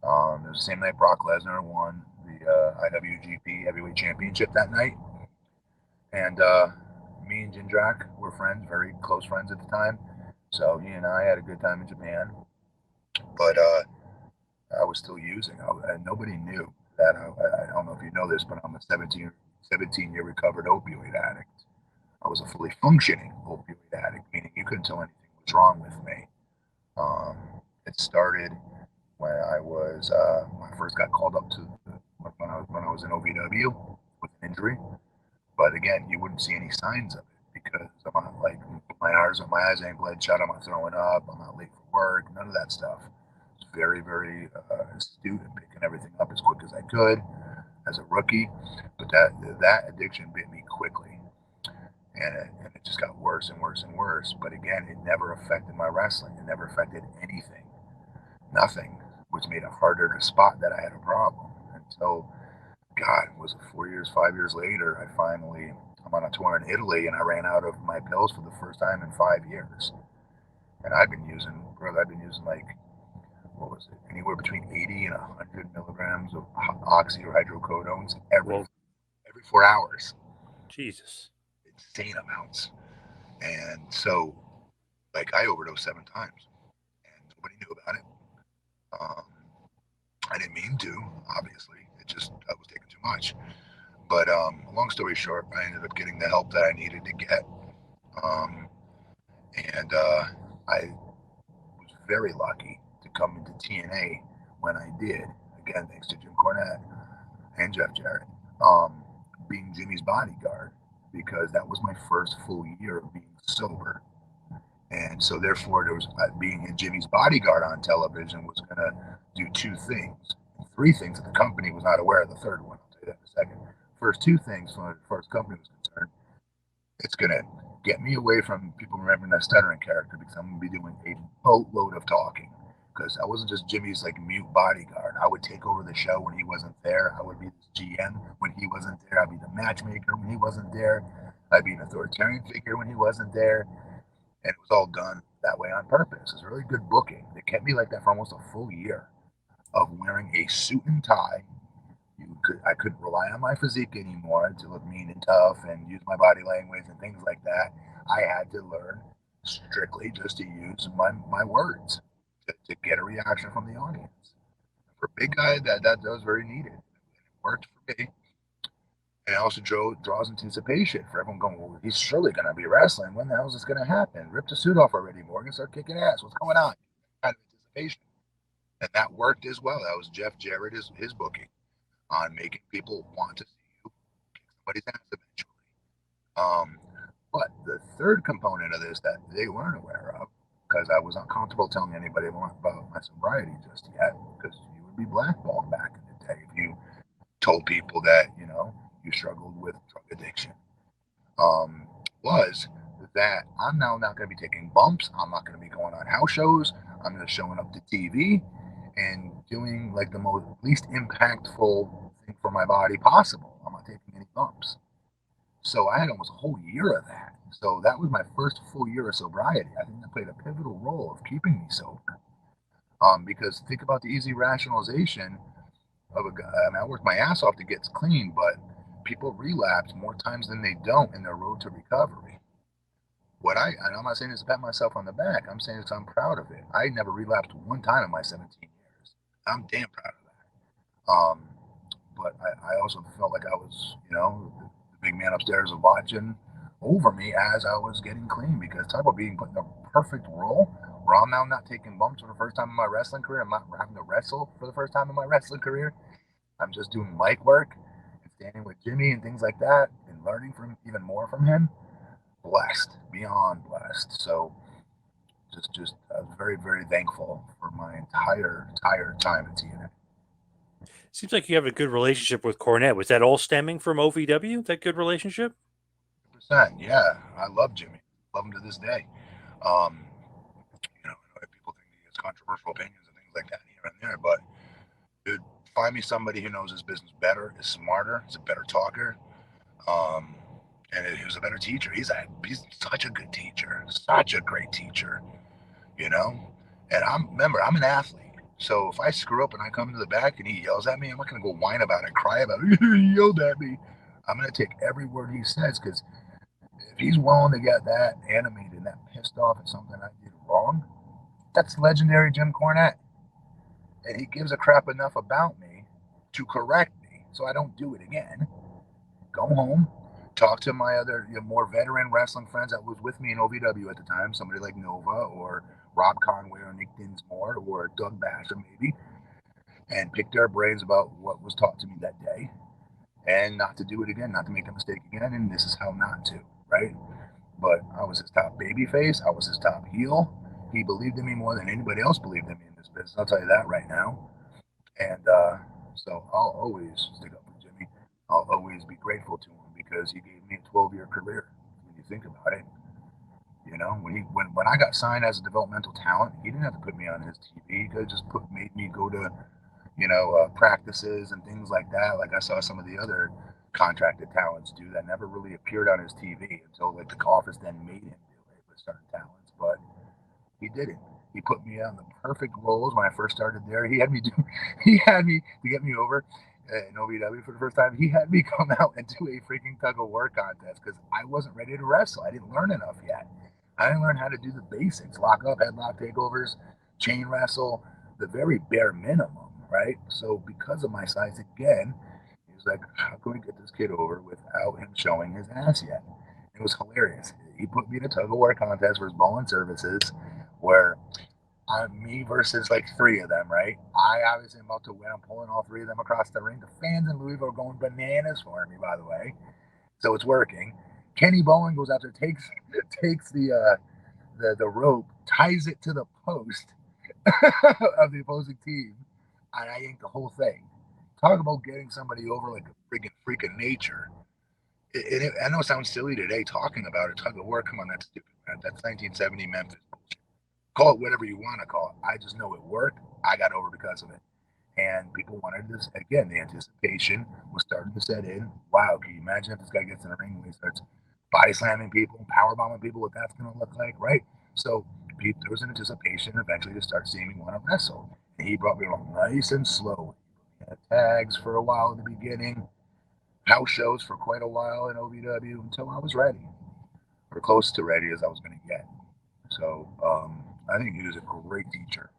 It was the same night Brock Lesnar won the IWGP Heavyweight Championship that night, and me and Jindrak were friends, very close friends at the time. So he and I had a good time in Japan, but I was still using. And nobody knew that. I don't know if you know this, but I'm a 17-year recovered opioid addict. I was a fully functioning opioid addict, meaning you couldn't tell anything was wrong with me. It started when I first got called up to when I was in OVW with an injury. But again, you wouldn't see any signs of it because I'm not like my eyes ain't bloodshot. I'm not throwing up. I'm not late for work. None of that stuff. It's very, very astute and picking everything up as quick as I could as a rookie. But that addiction bit me quickly, and it just got worse and worse and worse. But again, it never affected my wrestling. It never affected anything, nothing, which made it harder to spot that I had a problem. Until God, was it 4 years, 5 years later, I'm on a tour in Italy, and I ran out of my pills for the first time in 5 years. And I've been using like, what was it, anywhere between 80 and 100 milligrams of oxy or hydrocodones Well, every 4 hours. Jesus. Insane amounts. And so, like, I overdosed 7 times, and nobody knew about it. Um, I didn't mean to, obviously. I was taking too much. But long story short, I ended up getting the help that I needed to get. Um, and I was very lucky to come into TNA when I did. Again, thanks to Jim Cornette and Jeff Jarrett, being Jimmy's bodyguard, because that was my first full year of being sober. And so, therefore, there was being in Jimmy's bodyguard on television was going to do 2 things, 3 things that the company was not aware of. The third one, I'll tell you that in a second. First 2 things, as far as the company was concerned, it's going to get me away from people remembering that stuttering character because I'm going to be doing a boatload of talking. Because I wasn't just Jimmy's like mute bodyguard. I would take over the show when he wasn't there. I would be the GM when he wasn't there. I'd be the matchmaker when he wasn't there. I'd be an authoritarian figure when he wasn't there. And it was all done that way on purpose. It's really good booking. It kept me like that for almost a full year of wearing a suit and tie. I couldn't rely on my physique anymore to look mean and tough and use my body language and things like that. I had to learn strictly just to use my words to get a reaction from the audience. For a big guy, that was very needed. It worked for me. And it also draws anticipation for everyone going, well, he's surely going to be wrestling. When the hell is this going to happen? Rip the suit off already, Morgan. Start kicking ass. What's going on? Kind of anticipation. And that worked as well. That was Jeff Jarrett, his booking on making people want to see you but he's asked eventually. Um, but the third component of this that they weren't aware of, because I was uncomfortable telling anybody about my sobriety just yet, because you would be blackballed back in the day if you told people that you struggled with drug addiction. Um, was that I'm now not going to be taking bumps. I'm not going to be going on house shows. I'm just showing up to TV and doing like the most least impactful thing for my body possible. I'm not taking any bumps. So I had almost a whole year of that. So that was my first full year of sobriety. I think that played a pivotal role of keeping me sober. Because think about the easy rationalization of a guy. I mean, I worked my ass off to get clean, but people relapse more times than they don't in their road to recovery. And I'm not saying this to pat myself on the back. I'm saying this, I'm proud of it. I never relapsed one time in my 17 years. I'm damn proud of that. But I also felt like I was, the big man upstairs watching over me as I was getting clean. Because talk about being put in a perfect role where I'm now not taking bumps for the first time in my wrestling career. I'm not having to wrestle for the first time in my wrestling career. I'm just doing mic work and standing with Jimmy and things like that and learning from even more from him. Blessed, beyond blessed. So just very, very thankful for my entire time at TNA. Seems like you have a good relationship with Cornette. Was that all stemming from OVW? That good relationship? 100%. Yeah, I love Jimmy. Love him to this day. Um, people think he has controversial opinions and things like that here and there, but dude, find me somebody who knows his business better, is smarter, is a better talker, um, and he was a better teacher. He's such a good teacher, such a great teacher, you know. And I'm an athlete, so if I screw up and I come to the back and he yells at me, I'm not gonna go whine about it and cry about it. He yelled at me. I'm gonna take every word he says because if he's willing to get that animated and that pissed off at something I did wrong, that's legendary Jim Cornette. And he gives a crap enough about me to correct me so I don't do it again. Go home, talk to my other more veteran wrestling friends that was with me in OVW at the time, somebody like Nova or Rob Conway or Nick Dinsmore or Doug Basher maybe, and pick their brains about what was taught to me that day and not to do it again, not to make the mistake again, and this is how not to, right? But I was his top baby face. I was his top heel. He believed in me more than anybody else believed in me in this business. I'll tell you that right now. And so I'll always stick up for Jimmy. I'll always be grateful to him because he gave me a 12-year career. When you think about it, when I got signed as a developmental talent, he didn't have to put me on his TV. He could just made me go to practices and things like that. Like I saw some of the other contracted talents do that never really appeared on his TV until like the office then made him do it with certain talents. But he did it. He put me on the perfect roles when I first started there. He had me to get me over in OVW for the first time. He had me come out and do a freaking tug of war contest because I wasn't ready to wrestle. I didn't learn enough yet. I didn't learn how to do the basics: lock up, headlock takeovers, chain wrestle, the very bare minimum, right? So because of my size, again, he was like, "How can we get this kid over without him showing his ass yet?" It was hilarious. He put me in a tug of war contest for his bowling services, where me versus like three of them, right? I obviously am about to win. I'm pulling all three of them across the ring. The fans in Louisville are going bananas for me, by the way. So it's working. Kenny Bowen goes out there, takes the rope, ties it to the post of the opposing team, and I yanked the whole thing. Talk about getting somebody over like a freaking freak of nature. I know it sounds silly today talking about it. Tug of war, come on, that's stupid, man. That's 1970 Memphis. Call it whatever you want to call it. I just know it worked. I got over because of it. And people wanted this again. The anticipation was starting to set in. Wow, can you imagine if this guy gets in the ring and he starts body slamming people, power bombing people? What that's going to look like, right? So there was an anticipation eventually to start seeing me want to wrestle. And he brought me along nice and slow. He had tags for a while in the beginning, house shows for quite a while in OVW until I was ready, or close to ready as I was going to get. So I think he was a great teacher.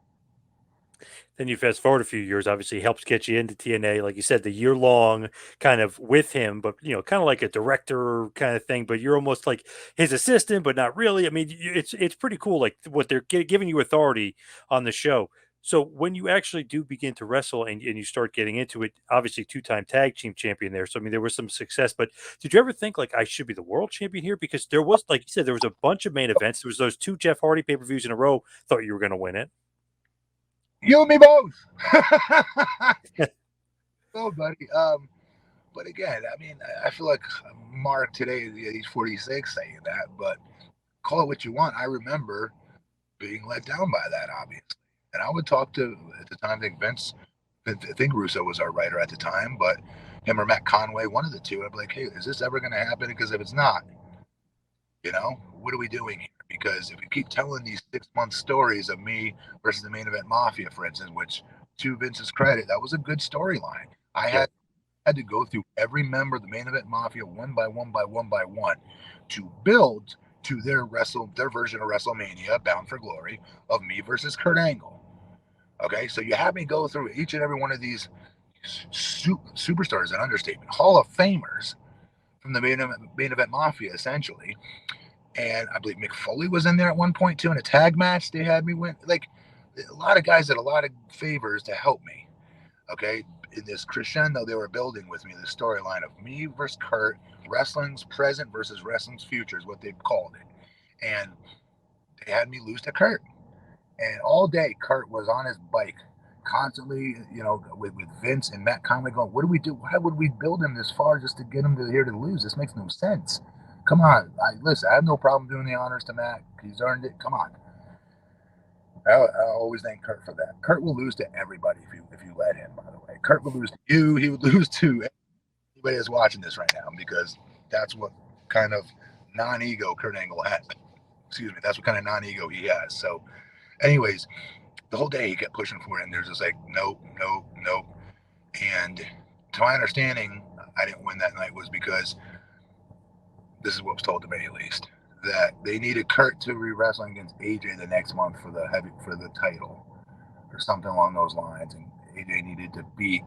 Then you fast forward a few years, obviously helps get you into TNA, like you said, the year long kind of with him, but kind of like a director kind of thing. But you're almost like his assistant, but not really. I mean, it's pretty cool, like what they're giving you authority on the show. So when you actually do begin to wrestle and you start getting into it, obviously two-time tag team champion there. So I mean, there was some success, but did you ever think like I should be the world champion here? Because there was, like you said, there was a bunch of main events. There was those two Jeff Hardy pay-per-views in a row. Thought you were going to win it. You and me both. Oh, buddy. But again, I mean, I feel like Mark today, yeah, he's 46 saying that, but call it what you want. I remember being let down by that, obviously. And I would talk to, at the time, I think Vince, I think Russo was our writer at the time, but him or Matt Conway, one of the two, I'd be like, hey, is this ever going to happen? Because if it's not, what are we doing here? Because if we keep telling these 6 month stories of me versus the main event mafia, for instance, which to Vince's credit, that was a good storyline. I Yeah, had to go through every member of the main event mafia one by one by one by one to build to their version of WrestleMania, Bound for Glory, of me versus Kurt Angle. Okay, so you have me go through each and every one of these superstars, an understatement, Hall of Famers from the main event mafia, essentially. And I believe Mick Foley was in there at one point too in a tag match. They had me win. Like a lot of guys did a lot of favors to help me. Okay, in this crescendo they were building with me, the storyline of me versus Kurt, wrestling's present versus wrestling's future is what they called it. And they had me lose to Kurt. And all day, Kurt was on his bike, constantly, with Vince and Matt Conway going, "What do we do? Why would we build him this far just to get him to here to lose? This makes no sense. Come on, listen. I have no problem doing the honors to Matt. He's earned it. Come on." I always thank Kurt for that. Kurt will lose to everybody if you let him. By the way, Kurt will lose to you. He would lose to anybody that's watching this right now because that's what kind of non-ego Kurt Angle has. Excuse me. That's what kind of non-ego he has. So, anyways, the whole day he kept pushing for it, and there's just like nope, nope, nope. And to my understanding, I didn't win that night was because this is what was told to me at least, that they needed Kurt to be wrestling against AJ the next month for the title or something along those lines, and AJ needed to beat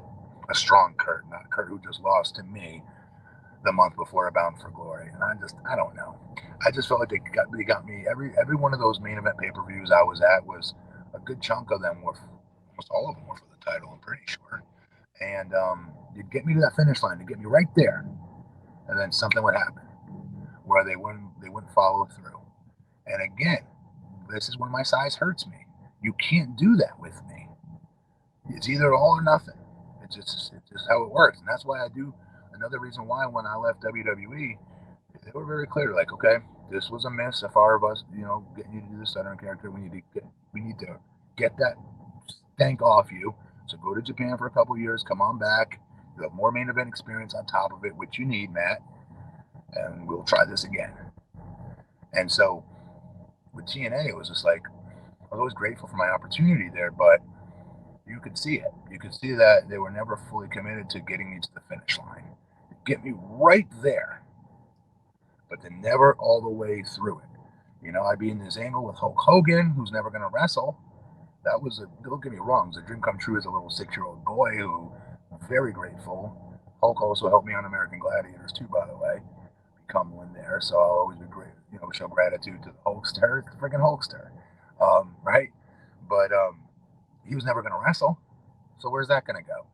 a strong Kurt, not Kurt who just lost to me the month before Bound for Glory. And I don't know. I just felt like they got me every one of those main event pay-per-views I was at was a good chunk of them were almost all of them were for the title, I'm pretty sure. And you'd get me to that finish line, to get me right there, and then something would happen where they wouldn't follow through. And again, this is when my size hurts me. You can't do that with me. It's either all or nothing. It's just how it works, and that's why I do. Another reason why when I left WWE, they were very clear, like, okay, this was a miss. If our of us, getting you to do the Southern character, we need to get that stank off you. So go to Japan for a couple of years, come on back. You have more main event experience on top of it, which you need, Matt, and we'll try this again. And so with TNA, it was just like I was always grateful for my opportunity there, but you could see it. You could see that they were never fully committed to getting me to the finish line. Get me right there, but then never all the way through it. I'd be in this angle with Hulk Hogan, who's never going to wrestle. Don't get me wrong, it was a dream come true as a little 6-year-old boy who I'm very grateful. Hulk also helped me on American Gladiators too, by the way, become one there. So I'll always be great, show gratitude to the Hulkster, the freaking Hulkster, right? But he was never going to wrestle. So where's that going to go?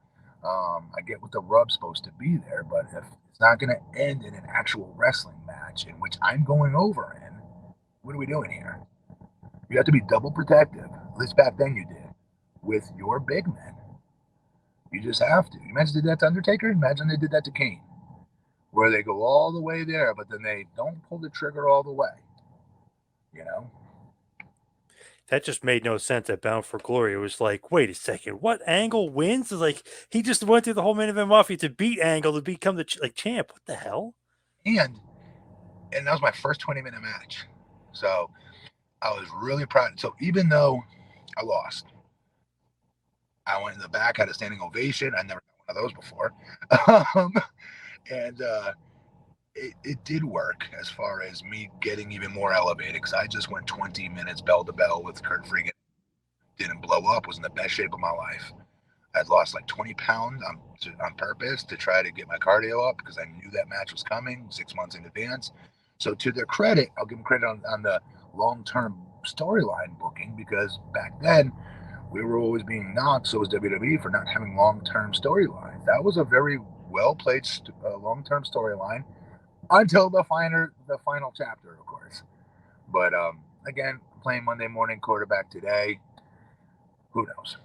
I get what the rub's supposed to be there, but if it's not going to end in an actual wrestling match in which I'm going over in, what are we doing here? You have to be double protective. At least back then you did with your big men. You just have to. Imagine they did that to Undertaker. Imagine they did that to Kane, where they go all the way there, but then they don't pull the trigger all the way. You know, that just made no sense at Bound for Glory. It was like, wait a second, what Angle wins? It's like he just went through the whole main event mafia to beat Angle to become the champ. What the hell? and that was my first 20-minute match, so I was really proud. So even though I lost, I went in the back, had a standing ovation. I never got one of those before, um, and it did work as far as me getting even more elevated because I just went 20 minutes bell to bell with Kurt Freaking. Didn't blow up, was in the best shape of my life. I'd lost like 20 pounds on purpose to try to get my cardio up because I knew that match was coming 6 months in advance. So to their credit, I'll give them credit on the long-term storyline booking because back then We were always being knocked, so was WWE, for not having long-term storylines. That was a very well-played long-term storyline until the final chapter, of course. But again, playing Monday morning quarterback today, who knows?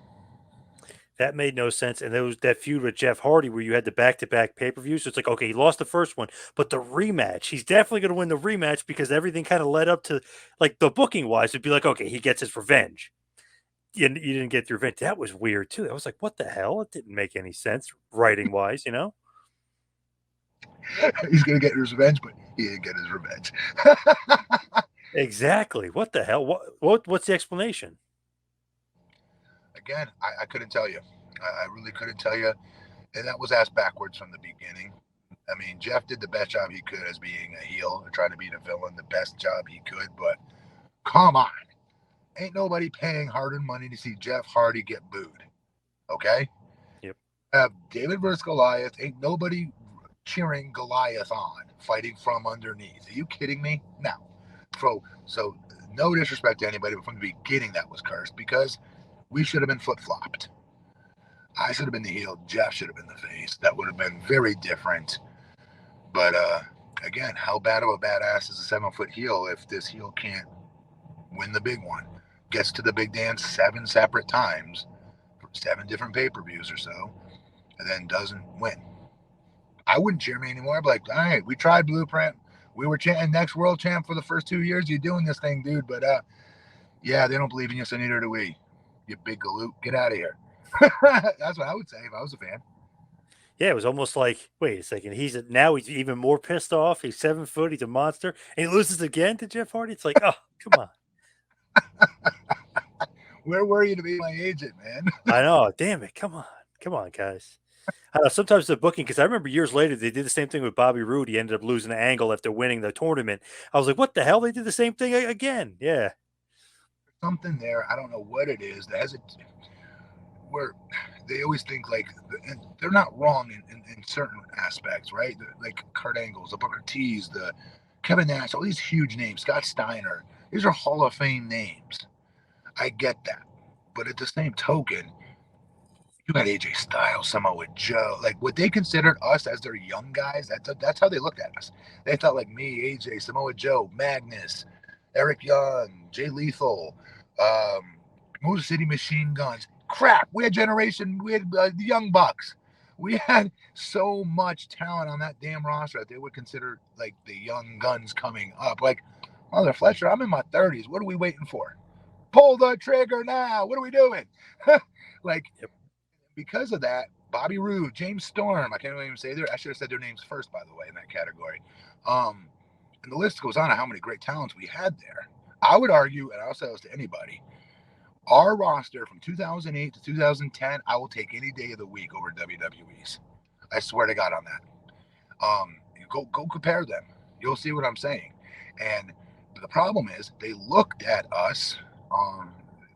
That made no sense, and there was that feud with Jeff Hardy where you had the back-to-back pay-per-views, so it's like, okay, he lost the first one, but the rematch, he's definitely gonna win the rematch because everything kinda led up to like, the booking-wise, it'd be like, okay, he gets his revenge. You didn't get your revenge. That was weird too. I was like, "What the hell?" It didn't make any sense writing-wise, you know? He's gonna get his revenge, but he didn't get his revenge. Exactly. What the hell? What's the explanation? Again, I couldn't tell you. I really couldn't tell you, and that was asked backwards from the beginning. I mean, Jeff did the best job he could as being a heel, or trying to be the villain, the best job he could. But come on, ain't nobody paying hard-earned money to see Jeff Hardy get booed. Okay, Yep. have David versus Goliath. Ain't nobody cheering Goliath on, fighting from underneath. Are you kidding me? No. So no disrespect to anybody, but from the beginning that was cursed because we should have been flip flopped. I should have been the heel. Jeff should have been the face. That would have been very different. But again, how bad of a badass is a 7 foot heel if this heel can't win the big one? Gets to the big dance 7 separate times for 7 different pay-per-views or so, and then doesn't win. I wouldn't cheer me anymore. I'd be like, all right, we tried Blueprint. We were chanting next world champ for the first 2 years. You're doing this thing, dude. But yeah, they don't believe in you, so neither do we. You big galoot. Get out of here. That's what I would say if I was a fan. Yeah, it was almost like, wait a second, now he's even more pissed off. He's 7 foot, he's a monster, and he loses again to Jeff Hardy. It's like, oh, come on. Where were you to be my agent, man? I know. Damn it. Come on. Come on, guys. I know sometimes the booking, because I remember years later they did the same thing with Bobby Roode. He ended up losing the angle after winning the tournament. I was like, what the hell? They did the same thing again. Yeah. Something there. I don't know what it is. Where they always think like, and they're not wrong in certain aspects, right? Like Kurt Angle's, the Booker T's, the Kevin Nash, all these huge names, Scott Steiner. These are Hall of Fame names. I get that. But at the same token, you got AJ Styles, Samoa Joe, like what they considered us as their young guys. That's how they looked at us. They thought like me, AJ, Samoa Joe, Magnus, Eric Young, Jay Lethal, Motor City Machine Guns. Crap, we had the Young Bucks. We had so much talent on that damn roster that they would consider like the young guns coming up. Like, Mother Fletcher, I'm in my 30s. What are we waiting for? Pull the trigger now. What are we doing? Like, Yep. because of that, Bobby Roode, James Storm, I can't even say I should have said their names first, by the way, in that category. And the list goes on of how many great talents we had there. I would argue, and I'll say this to anybody, our roster from 2008 to 2010, I will take any day of the week over WWE's. I swear to God on that. Go compare them. You'll see what I'm saying. And the problem is they looked at us.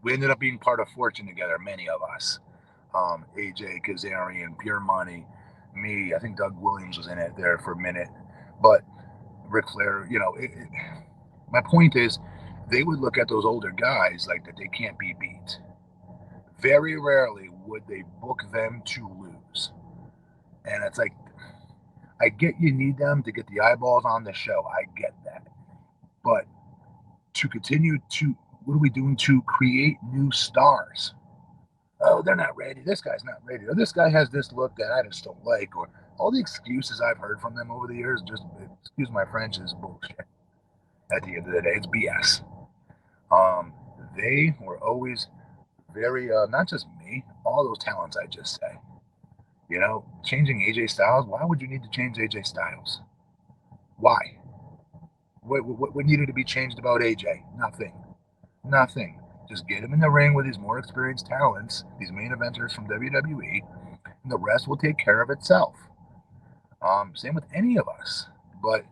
We ended up being part of Fortune together, many of us. AJ Kazarian, Pure Money, me. I think Doug Williams was in it there for a minute, but Ric Flair. My point is, they would look at those older guys like that they can't be beat. Very rarely would they book them to lose, and it's like I get you need them to get the eyeballs on the show. I get that, but to continue to what are we doing to create new stars? Oh, they're not ready. This guy's not ready. Or this guy has this look that I just don't like. Or all the excuses I've heard from them over the years, just excuse my French, is bullshit. At the end of the day, it's BS. They were always very, not just me, all those talents I just say. Changing AJ Styles, why would you need to change AJ Styles? Why? What needed to be changed about AJ? Nothing. Nothing. Just get him in the ring with these more experienced talents, these main eventers from WWE, and the rest will take care of itself. Same with any of us. But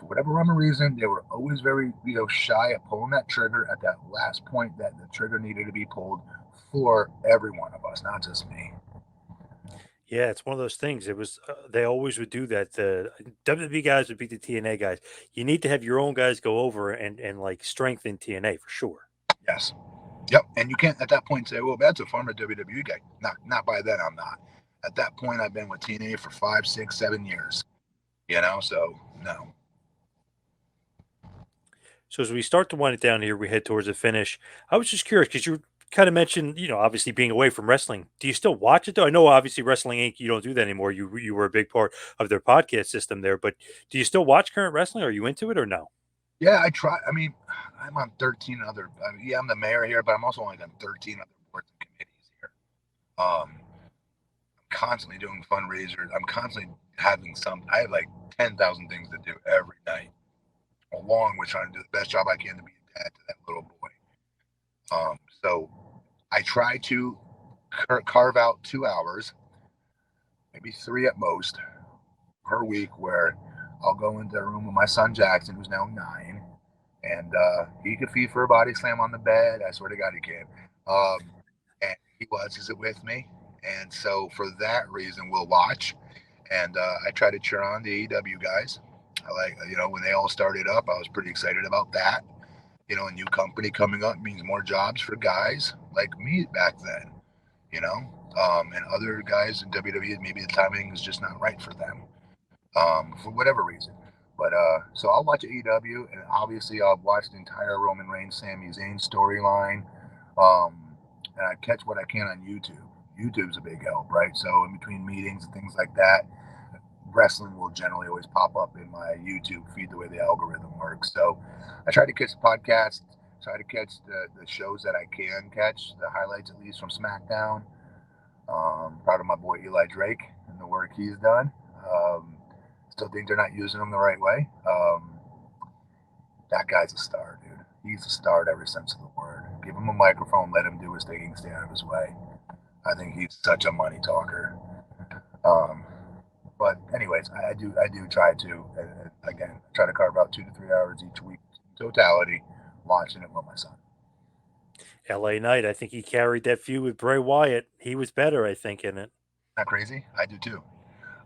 for whatever reason, they were always very, shy at pulling that trigger at that last point that the trigger needed to be pulled for every one of us, not just me. Yeah, it's one of those things. It was they always would do that. The WWE guys would beat the TNA guys. You need to have your own guys go over and like strengthen TNA for sure. Yes. Yep. And you can't at that point say, well, that's a former WWE guy. Not by then. I'm not. At that point, I've been with TNA for 5, 6, 7 years. So no. So as we start to wind it down here, we head towards the finish. I was just curious because you kind of mentioned, obviously being away from wrestling. Do you still watch it though? I know obviously Wrestling Inc. You don't do that anymore. You were a big part of their podcast system there, but do you still watch current wrestling? Are you into it or no? Yeah, I try. I mean, I'm on 13 other. Yeah, I'm the mayor here, but I'm also on 13 other boards and committees here. I'm constantly doing fundraisers. I'm constantly having some. I have like 10,000 things to do every night, along with trying to do the best job I can to be a dad to that little boy. So I try to carve out 2 hours, maybe three at most, per week, where I'll go into a room with my son Jackson, who's now 9, and he could feed for a body slam on the bed. I swear to God, he can. And he watches it with me, and so for that reason, we'll watch. And I try to cheer on the AEW guys. I like, when they all started up, I was pretty excited about that. A new company coming up means more jobs for guys like me back then. And other guys in WWE, maybe the timing is just not right for them, for whatever reason. But so I'll watch AEW, and obviously I'll watch the entire Roman Reigns, Sami Zayn storyline, and I catch what I can on YouTube. YouTube's a big help, right? So in between meetings and things like that, wrestling will generally always pop up in my YouTube feed the way the algorithm works. So I try to catch the podcast, try to catch the shows that I can catch, the highlights at least from SmackDown. Proud of my boy Eli Drake and the work he's done. Still think they're not using him the right way. That guy's a star, dude. He's a star in every sense of the word. Give him a microphone, let him do his thing, stay out of his way. I think he's such a money talker. Um, but anyways, I do try to again try to carve out 2 to 3 hours each week in totality, watching it with my son. LA Knight, I think he carried that feud with Bray Wyatt. He was better, I think, in it. Not crazy? I do too.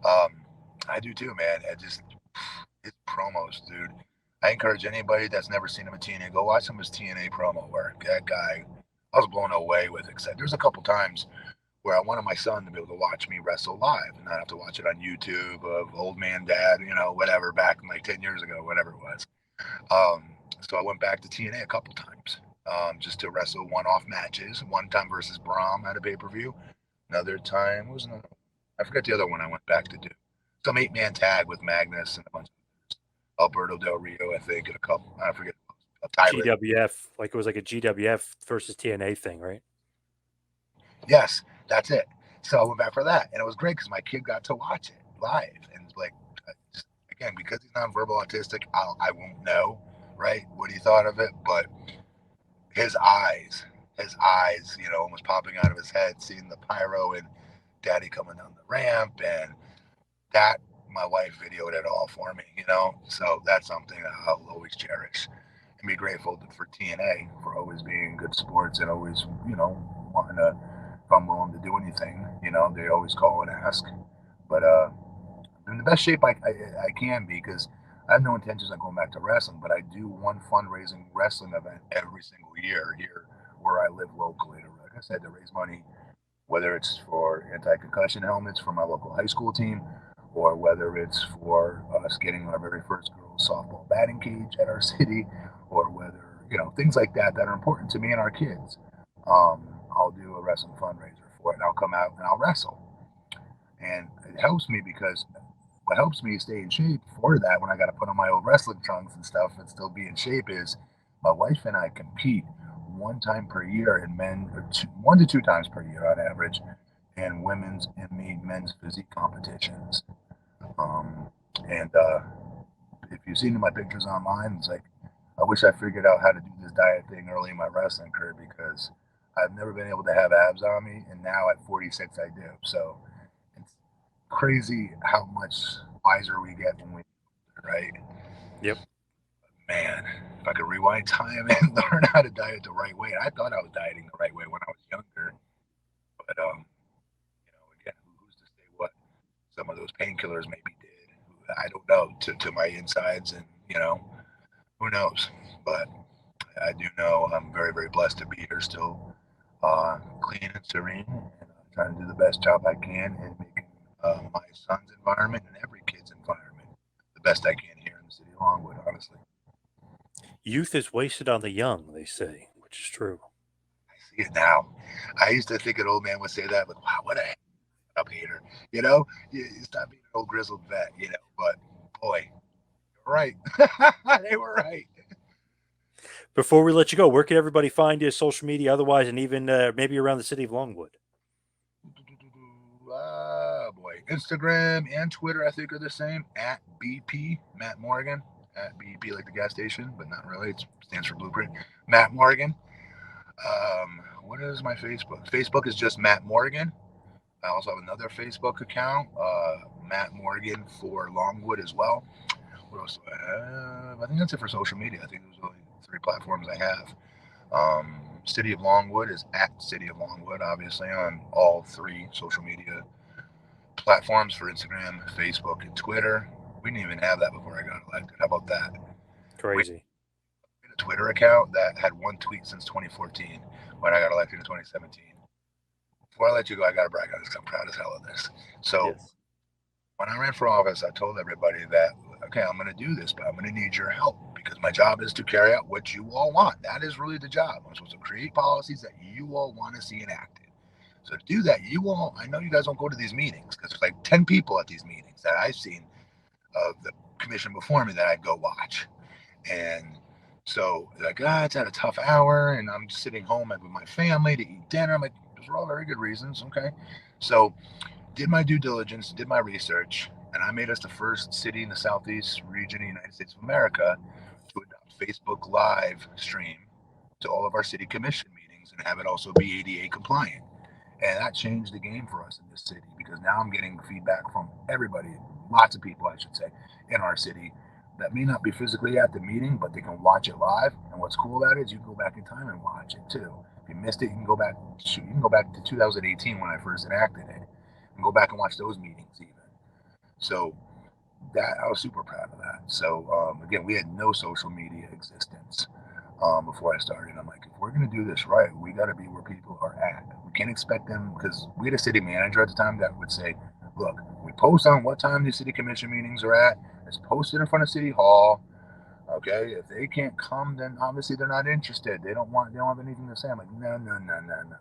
Um, I do too, man. His promos, dude. I encourage anybody that's never seen him at TNA, go watch some of his TNA promo work. That guy, I was blown away with it. There's a couple times where I wanted my son to be able to watch me wrestle live and not have to watch it on YouTube of old man dad, whatever, back like 10 years ago, whatever it was. So I went back to TNA a couple times, just to wrestle one-off matches. One time versus Brahm at a pay-per-view. Another time was another. I forget the other one I went back to do. Some 8-man tag with Magnus and a bunch of Alberto Del Rio, I think, and a couple. I forget. A Tyrant. GWF, like it was like a GWF versus TNA thing, right? Yes, that's it. So I went back for that, and it was great because my kid got to watch it live, and it's like, just, again, because he's nonverbal autistic, I won't know, right, what he thought of it, but his eyes, almost popping out of his head, seeing the pyro and Daddy coming down the ramp, and that my wife videoed it all for me. So that's something that I'll always cherish and be grateful for TNA for always being good sports and always, wanting to, if I'm willing to do anything, they always call and ask. But I'm in the best shape I can be because I have no intentions of going back to wrestling, but I do one fundraising wrestling event every single year here where I live locally. Like I said, to raise money, whether it's for anti-concussion helmets for my local high school team, or whether it's for us getting our very first girls softball batting cage at our city, or whether things like that are important to me and our kids. I'll do a wrestling fundraiser for it, and I'll come out and I'll wrestle, and it helps me because what helps me stay in shape for that when I got to put on my old wrestling trunks and stuff and still be in shape is my wife and I compete one time per year in men, or 1 to 2 times per year on average, in women's and men's physique competitions. Um, and if you've seen my pictures online, it's like I wish I figured out how to do this diet thing early in my wrestling career because I've never been able to have abs on me, and now at 46 I do. So it's crazy how much wiser we get when we, right? Yep. Man, if I could rewind time and learn how to diet the right way, I thought I was dieting the right way when I was younger, but again, who's to say what some of those painkillers maybe did? I don't know to my insides, and who knows? But I do know I'm very, very blessed to be here still, clean and serene, and trying to do the best job I can in making my son's environment and every kid's environment the best I can here in the city of Longwood, honestly. Youth is wasted on the young, they say, which is true. I see it now. I used to think an old man would say that, but wow, what a up hater. You stop being an old grizzled vet, but boy, you're right. They were right. Before we let you go, where can everybody find you, social media, otherwise, and even maybe around the city of Longwood? Boy. Instagram and Twitter, I think, are the same. At BP, Matt Morgan. At BP, like the gas station, but not really. It stands for Blueprint. Matt Morgan. What is my Facebook? Facebook is just Matt Morgan. I also have another Facebook account, Matt Morgan for Longwood as well. What else do I have? I think that's it for social media. I think those are the three platforms I have. City of Longwood is at City of Longwood, obviously, on all three social media platforms for Instagram, Facebook, and Twitter. We didn't even have that before I got elected. How about that? We Crazy. had a Twitter account that had one tweet since 2014 when I got elected in 2017. Before I let you go, I got to brag on this because I'm proud as hell of this. So Yes. when I ran for office, I told everybody that, okay, I'm going to do this, but I'm going to need your help because my job is to carry out what you all want. That is really the job. I'm supposed to create policies that you all want to see enacted. So to do that, I know you guys don't go to these meetings because there's like 10 people at these meetings that I've seen of the commission before me that I'd go watch. And so like, it's at a tough hour and I'm sitting home with my family to eat dinner. I'm like, those are all very good reasons. Okay. So did my due diligence, did my research, and I made us the first city in the southeast region of the United States of America to adopt Facebook Live stream to all of our city commission meetings and have it also be ADA compliant. And that changed the game for us in this city because now I'm getting feedback from everybody, lots of people, I should say, in our city that may not be physically at the meeting, but they can watch it live. And what's cool about it is you can go back in time and watch it too. If you missed it, you can go back. Shoot, you can go back to 2018 when I first enacted it, and go back and watch those meetings even. So that I was super proud of that. So again, we had no social media existence before I started. I'm like, if we're going to do this right, we got to be where people are at. We can't expect them because we had a city manager at the time that would say, look, we post on what time these city commission meetings are at. It's posted in front of City Hall. Okay, if they can't come, then obviously they're not interested. They don't have anything to say. I'm like, no, no, no, no, no.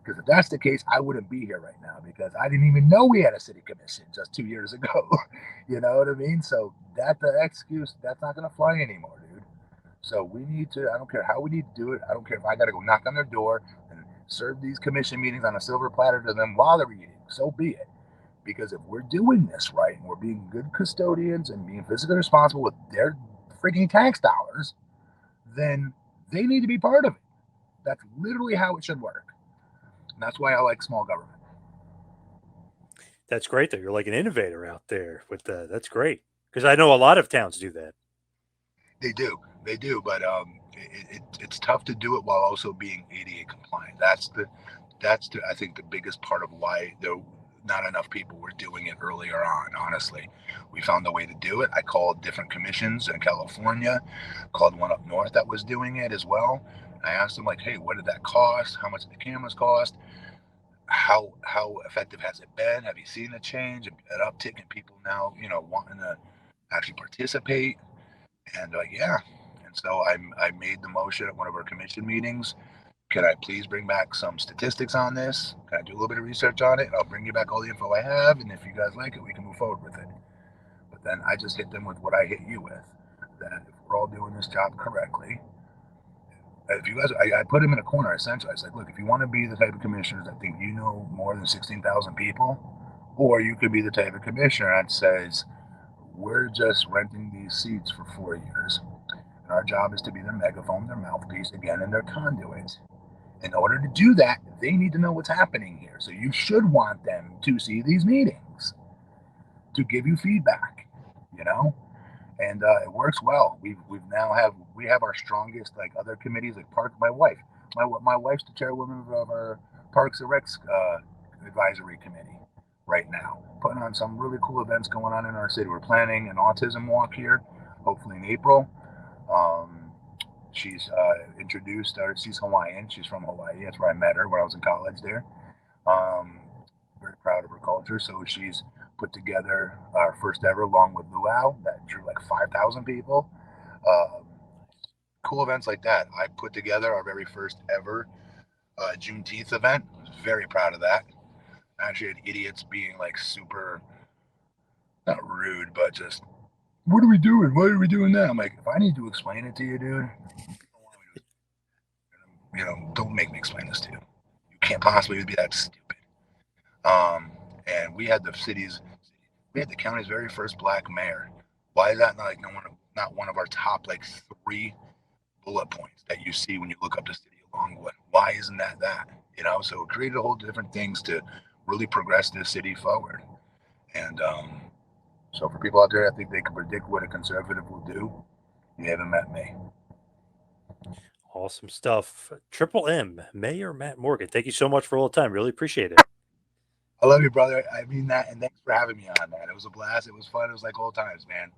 Because if that's the case, I wouldn't be here right now because I didn't even know we had a city commission just 2 years ago. You know what I mean? So that the excuse, that's not going to fly anymore, dude. So we need to, I don't care how we need to do it. I don't care if I got to go knock on their door and serve these commission meetings on a silver platter to them while they're eating. So be it. Because if we're doing this right and we're being good custodians and being physically responsible with their freaking tax dollars, then they need to be part of it. That's literally how it should work. And that's why I like small government. That's great, though. You're like an innovator out there with that. That's great because I know a lot of towns do that. They do, but it's tough to do it while also being ADA compliant. That's I think the biggest part of why there not enough people were doing it earlier on. Honestly, we found a way to do it. I called different commissions in California, called one up north that was doing it as well. I asked them like, hey, what did that cost? How much did the cameras cost? How effective has it been? Have you seen a change, an uptick in people now, wanting to actually participate? And yeah, and so I made the motion at one of our commission meetings. Can I please bring back some statistics on this? Can I do a little bit of research on it? And I'll bring you back all the info I have, and if you guys like it, we can move forward with it. But then I just hit them with what I hit you with: that if we're all doing this job correctly, if you guys, I put him in a corner essentially. I said, look, if you want to be the type of commissioners that think you know more than 16,000 people, or you could be the type of commissioner that says, we're just renting these seats for 4 years. And our job is to be their megaphone, their mouthpiece, again, and their conduit. In order to do that, they need to know what's happening here. So you should want them to see these meetings to give you feedback, you know? And it works well. We have our strongest like other committees like Park. My wife's the chairwoman of our Parks and Recs advisory committee right now, putting on some really cool events going on in our city. We're planning an autism walk here, hopefully in April. Um, She's introduced her. She's Hawaiian. She's from Hawaii. That's where I met her when I was in college there. Um, Very proud of her culture. So she's put together our first ever Long with Luau that drew like 5,000 people. Um, cool events like that. I put together our very first ever Juneteenth event. I was very proud of that. I actually had idiots being like super, not rude, but just, what are we doing? Why are we doing that? I'm like, if I need to explain it to you, dude, don't make me explain this to you. You can't possibly be that stupid. Um, and we had the county's very first black mayor. Why is that not like not one of our top like three bullet points that you see when you look up the city of Longwood? Why isn't that? So it created a whole different things to really progress this city forward. And so for people out there, I think they can predict what a conservative will do. You haven't met me. Awesome stuff. Triple M, Mayor Matt Morgan. Thank you so much for all the time. Really appreciate it. I love you, brother. I mean that, and thanks for having me on, man. It was a blast. It was fun. It was like old times, man.